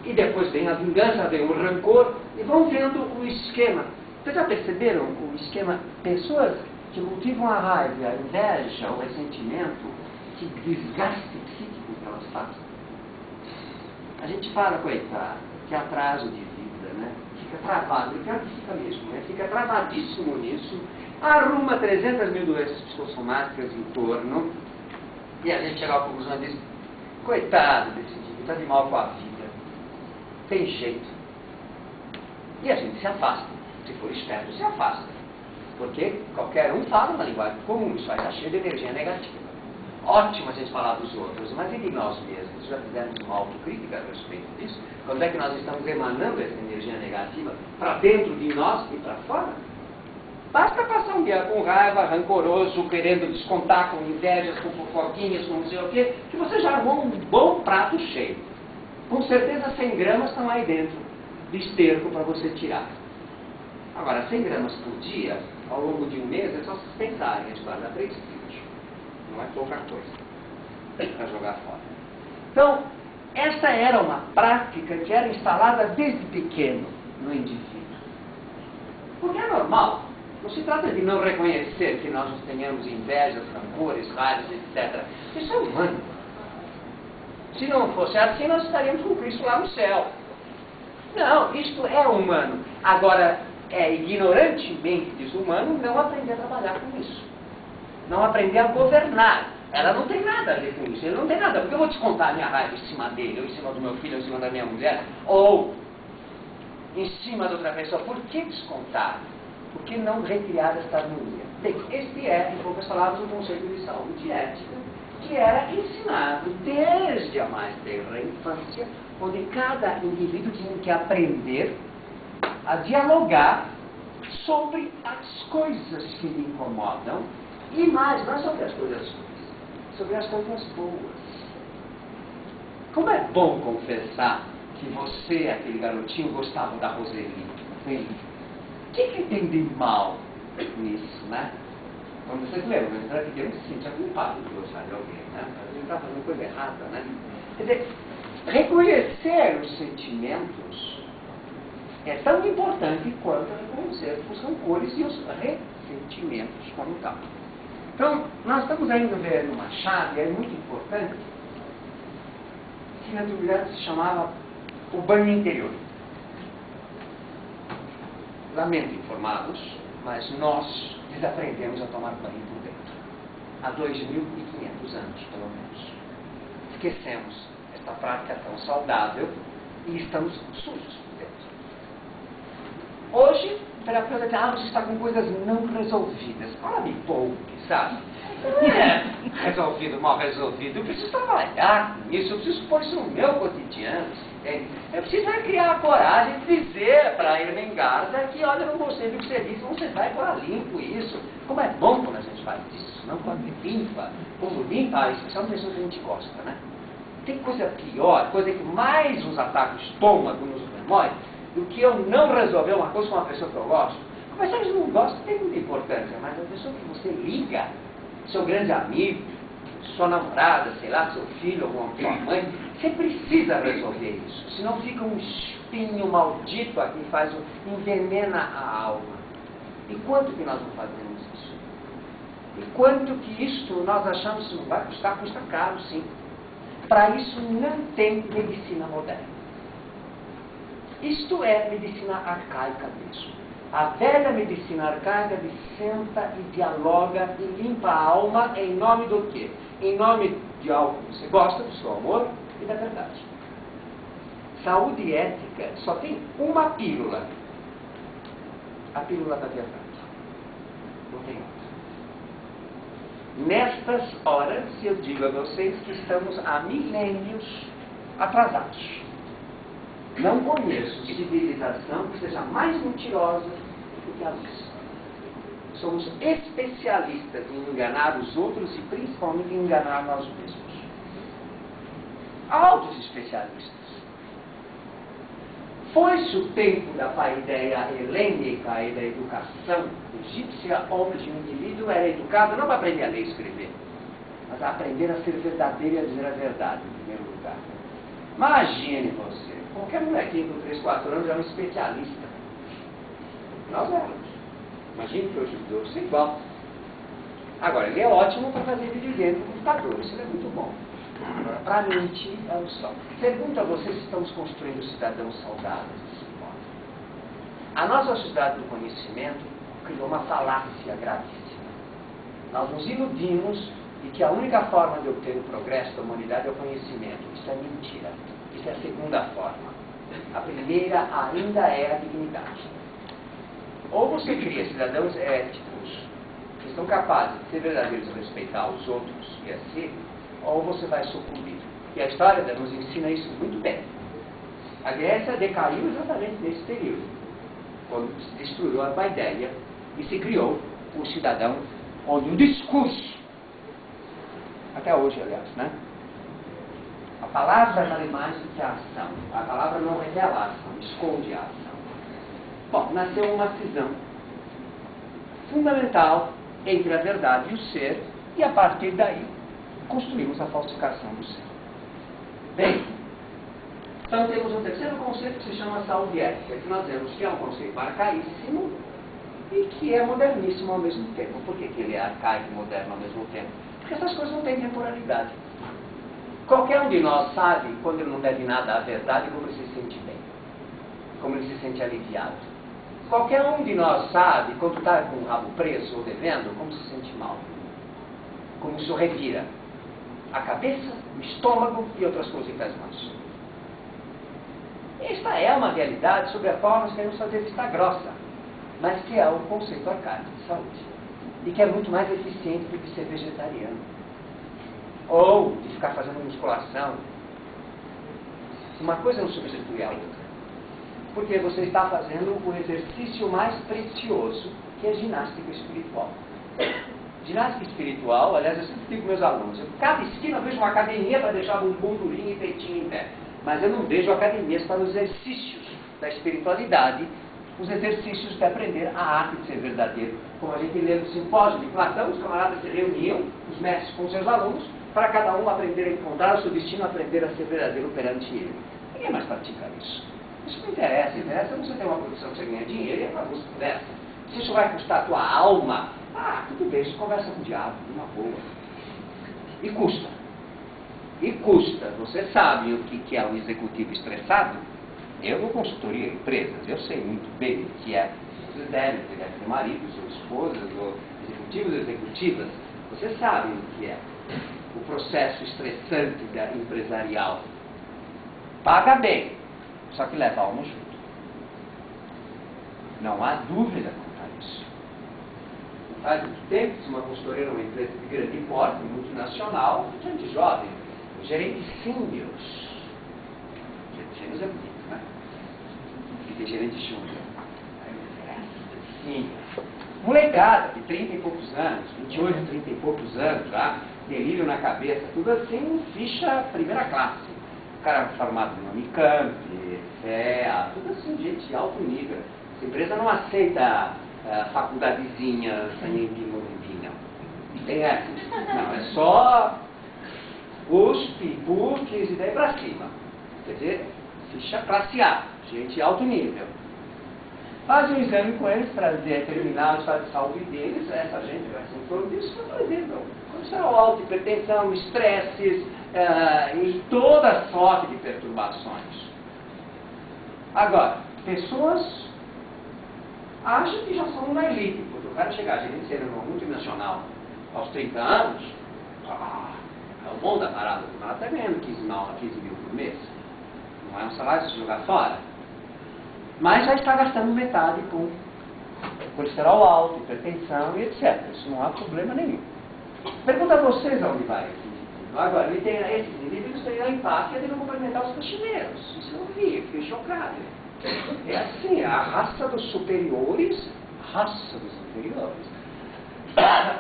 e depois vem a vingança, vem o rancor, e vão vendo o esquema. Vocês já perceberam o esquema? Pessoas que cultivam a raiva, a inveja, o ressentimento, que desgaste psíquico que elas fazem. A gente fala, coitado, que atraso de vida, né? Fica travado, e pior que fica mesmo, né? Fica travadíssimo nisso, arruma 300 mil doenças psicossomáticas em torno, e a gente chega à conclusão e diz, coitado desse tipo, está de mal com a vida, tem jeito. E a gente se afasta, se for esperto, se afasta, porque qualquer um fala uma linguagem comum, isso vai estar cheio de energia negativa. Ótimo a gente falar dos outros, mas e de nós mesmos? Já fizemos uma autocrítica a respeito disso? Quando é que nós estamos emanando essa energia negativa para dentro de nós e para fora? Basta passar um dia com raiva, rancoroso, querendo descontar com invejas, com fofoquinhas, com não sei o quê, que você já arrumou um bom prato cheio. Com certeza 100 gramas estão aí dentro de esterco para você tirar. Agora, 100 gramas por dia, ao longo de um mês, é só vocês pensarem, a gente guarda 3 quilos. Não é pouca coisa para jogar fora. Então, essa era uma prática que era instalada desde pequeno no indivíduo. Porque é normal. Não se trata de não reconhecer que nós tenhamos invejas, rancores, raivas, etc. Isso é humano. Se não fosse assim, nós estaríamos com Cristo lá no céu. Não, isto é humano. Agora, é ignorantemente desumano não aprender a trabalhar com isso. Não aprender a governar. Ela não tem nada a ver com isso. Ele não tem nada. Porque eu vou descontar a minha raiva em cima dele, ou em cima do meu filho, ou em cima da minha mulher, ou em cima de outra pessoa. Por que descontar? Por que não recriar esta harmonia? Bem, este é, em poucas palavras, um conceito de saúde ética, que era ensinado desde a mais tenra infância, onde cada indivíduo tinha que aprender a dialogar sobre as coisas que lhe incomodam, e mais, não é sobre as coisas ruins, sobre as coisas boas. Como é bom confessar que você, aquele garotinho, gostava da Roseli. O que tem de mal nisso, né? Quando vocês lembram, mas era pequeno, se sentia culpado de gostar de alguém, né? A gente estava fazendo coisa errada, né? Quer dizer, reconhecer os sentimentos é tão importante quanto reconhecer os rancores e os ressentimentos como tal. Então, nós estamos ainda vendo uma chave, é muito importante, que na antiguidade se chamava o banho interior. Lamento informá-los, mas nós desaprendemos a tomar banho por dentro. Há 2.500 anos, pelo menos. Esquecemos esta prática tão saudável e estamos sujos por dentro. Hoje, o terapeuta diz, você está com coisas não resolvidas. Ora, me poupe, sabe? Resolvido, mal resolvido. Eu preciso trabalhar com isso, eu preciso pôr isso no meu cotidiano. Eu preciso criar a coragem de dizer para a Ermengarda que, olha, eu não gostei do que você disse, você vai pôr limpo isso. Como é bom quando a gente faz isso, não quando limpa. Como limpa, especialmente pessoas que a gente gosta, né? Tem coisa pior, coisa que mais nos ataca o estômago, nos remói, do que eu não resolver uma coisa com uma pessoa que eu gosto. Mas se a gente não gosta, tem muita importância, mas a pessoa que você liga, seu grande amigo, sua namorada, sei lá, seu filho, ou sua mãe. Você precisa resolver isso, senão fica um espinho maldito aqui, envenena a alma. E quanto que nós não fazemos isso? E quanto que isto nós achamos que não vai custar? Custa caro, sim. Para isso não tem medicina moderna. Isto é medicina arcaica mesmo. A velha medicina arcaica senta e dialoga e limpa a alma em nome do quê? Em nome de algo que você gosta, do seu amor e da verdade. Saúde ética só tem uma pílula. A pílula da verdade. Não tem outra. Nestas horas, eu digo a vocês que estamos há milênios atrasados. Não conheço civilização que seja mais mentirosa do que a nossa. Somos especialistas em enganar os outros e principalmente em enganar nós mesmos. Altos especialistas. Foi-se o tempo da paideia helênica e da educação egípcia, onde o indivíduo era educado não para aprender a ler e escrever, mas a aprender a ser verdadeiro e a dizer a verdade, em primeiro lugar. Imagine você, qualquer molequinho com 3, 4 anos é um especialista. Nós éramos. Imagine que hoje o judeu é igual. Agora, ele é ótimo para fazer videogame no computador, isso é muito bom. Para mentir é o sol. Pergunto a vocês se estamos construindo cidadãos saudáveis desse modo. A nossa sociedade do conhecimento criou uma falácia gravíssima. Nós nos iludimos de que a única forma de obter o progresso da humanidade é o conhecimento. Isso é mentira. Isso é a segunda forma. A primeira ainda é a dignidade. Ou você cria cidadãos éticos, que são capazes de ser verdadeiros e respeitar os outros e a si, ou você vai sucumbir. E a história nos ensina isso muito bem. A Grécia decaiu exatamente nesse período, quando se destruiu a paideia e se criou o cidadão, onde o discurso, até hoje, aliás, né? A palavra vale mais do que a ação. A palavra não revela a ação, esconde a ação. Bom, nasceu uma cisão fundamental entre a verdade e o ser, e a partir daí construímos a falsificação do ser. Bem, então temos um terceiro conceito que se chama saúde ética, que nós vemos que é um conceito arcaíssimo e que é moderníssimo ao mesmo tempo. Por que ele é arcaico e moderno ao mesmo tempo? Porque essas coisas não têm temporalidade. Qualquer um de nós sabe, quando ele não deve nada à verdade, como ele se sente bem, como ele se sente aliviado. Qualquer um de nós sabe, quando está com o rabo preso ou devendo, como se sente mal, como isso revira a cabeça, o estômago e outras cositas mais. Esta é uma realidade sobre a qual nós queremos fazer vista grossa, mas que é o conceito arcaico de saúde, e que é muito mais eficiente do que ser vegetariano, ou de ficar fazendo musculação. Uma coisa não substitui a outra, porque você está fazendo o exercício mais precioso, que é ginástica espiritual. Ginástica espiritual, aliás, eu sempre digo para meus alunos, cada esquina eu vejo uma academia para deixar bumbum durinho e peitinho em pé, mas eu não vejo academias para os exercícios da espiritualidade, os exercícios de aprender a arte de ser verdadeiro. Como a gente lê no simpósio de Platão, os camaradas se reuniam, os mestres com seus alunos, para cada um aprender a encontrar o seu destino, aprender a ser verdadeiro perante ele. Ninguém mais pratica isso. Isso não interessa, interessa você ter uma produção que você ganha dinheiro e é para você conversa. Se isso vai custar a tua alma, tudo bem, isso conversa com o diabo, uma boa. E custa. E custa. Você sabe o que é um executivo estressado? Eu dou consultoria em empresas, eu sei muito bem o que é. Você deve ter maridos ou esposas, ou executivos ou executivas. Você sabe o que é o processo estressante da empresarial. Paga bem, só que leva a alma junto. Não há dúvida quanto a isso. Faz muito tempo, se uma consultoria numa empresa de grande porte, multinacional, gente jovem, o gerente seniors. Gerente seniors é bonito, né? E tem gerente júnior. Sim. Molecada de 30 e poucos anos, 28, 30 e poucos anos, já, delírio na cabeça, tudo assim, ficha primeira classe. O cara formado no Unicamp, CEA, tudo assim, gente de alto nível. Essa empresa não aceita faculdadezinha, sanhembi, morumbi, não. Tem essa. Não, é só USP, PUC e daí pra cima. Quer dizer, ficha classe A, gente alto nível. Faz um exame com eles para determinar o estado de saúde deles, essa gente vai ser em torno disso, por exemplo, colesterol alto, hipertensão, estresses e toda sorte de perturbações. Agora, pessoas acham que já são uma elite, porque o cara chegar a gerente ser multinacional aos 30 anos, é o bom da parada, o cara está ganhando 15 mil por mês. Não é um salário de se jogar fora. Mas já está gastando metade com colesterol alto, hipertensão e etc. Isso não há problema nenhum. Pergunta a vocês aonde vai esse indivíduo. Agora, esses indivíduos têm a empáfia de não cumprimentar os faxineiros. Isso eu vi, eu fiquei chocado. É assim, a raça dos superiores,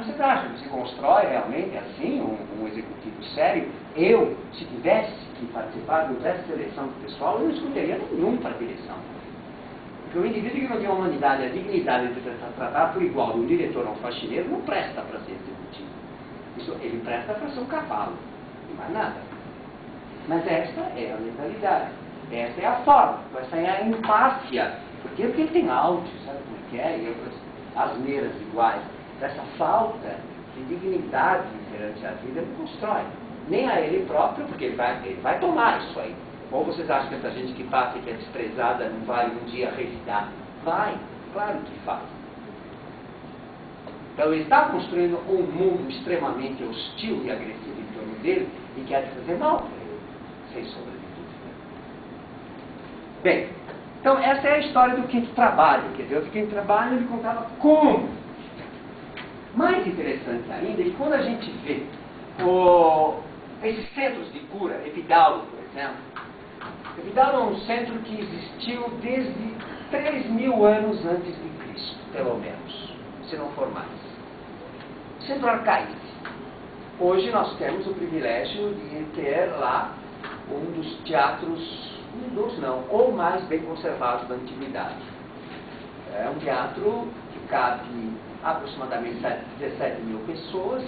Você acha que se constrói realmente assim um executivo sério? Eu, se tivesse que participar dessa seleção do pessoal, eu não escolheria nenhum para a direção. Porque o indivíduo que não tem a humanidade, a dignidade de tratar por igual de um diretor a um faxineiro, não presta para ser executivo. Ele presta para ser um cavalo, e mais nada. Mas esta é a mentalidade, esta é a forma, esta é a empáfia. Porque ele tem áudio, sabe como é que é? E outras asneiras iguais. Essa falta de dignidade perante a vida ele constrói. Nem a ele próprio, porque ele vai tomar isso aí. Ou vocês acham que essa gente que passa e que é desprezada não vai um dia revidar? Vai, claro que faz. Então ele está construindo um mundo extremamente hostil e agressivo em torno dele e quer fazer mal para ele, sem sombra de dúvida. Bem, então essa é a história do quinto trabalho. Quer dizer, o quinto trabalho ele contava como. Mais interessante ainda é que quando a gente vê esses centros de cura, Epidauro, por exemplo, Epidauro é um centro que existiu desde 3.000 anos antes de Cristo, pelo menos, se não for mais. Centro arcaico. Hoje nós temos o privilégio de ter lá um dos teatros, ou mais bem conservados da antiguidade. É um teatro que cabe aproximadamente 17 mil pessoas,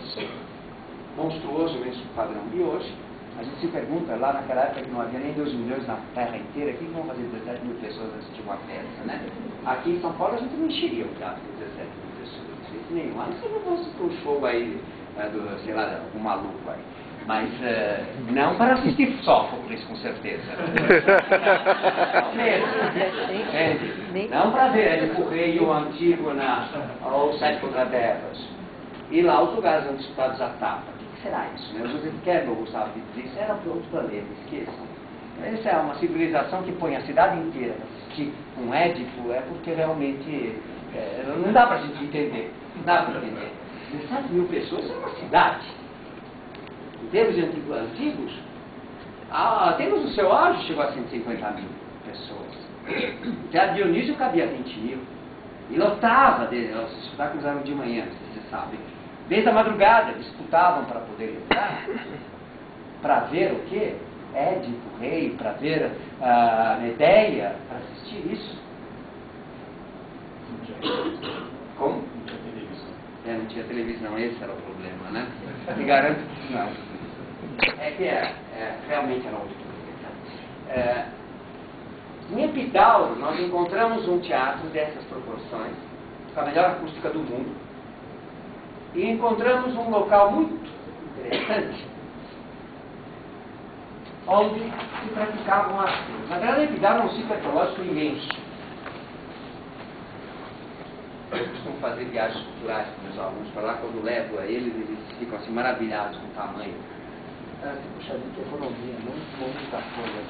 monstruoso mesmo o padrão de hoje. A gente se pergunta, lá naquela época que não havia nem 2 milhões na terra inteira, o que vão fazer 17 mil pessoas assistir uma peça, né? Aqui em São Paulo a gente não encheria o teatro com 17 mil pessoas, de jeito nenhum. Aí se não fosse para um show aí, sei lá, um maluco aí. Mas não para assistir Sófocles, com certeza. Não mesmo. Não para ver o Correio Antigo ou Sete Contraterras. E lá os lugares onde disputados a tapa. O que será isso? Né? O Joseph Campbell gostava de dizer, isso era para outro planeta, esqueçam. Essa é uma civilização que põe a cidade inteira para assistir um Édipo, é porque realmente não dá para a gente entender. Não dá para entender. 17 mil pessoas é uma cidade. Em termos antigos, temos o seu auge chegou a 150 mil pessoas. O Teatro Dionísio cabia 20 mil. E lotava dele, os espetáculos eram de manhã, vocês sabem. Desde a madrugada disputavam para poder entrar, para ver o quê? Édipo, rei, para ver a Medeia, para assistir isso. Como? Não tinha televisão. Não tinha televisão, esse era o problema, né? Me garanto que não. É que realmente era outro problema. Em Epidauro, nós encontramos um teatro dessas proporções, com a melhor acústica do mundo, e encontramos um local muito interessante, onde se praticavam as coisas. Na verdade, Epidauro é um sítio arqueológico imenso. Eu costumo fazer viagens culturais com meus alunos para lá, quando levo a eles ficam assim maravilhados com o tamanho. Puxa, que economia, muita coisa.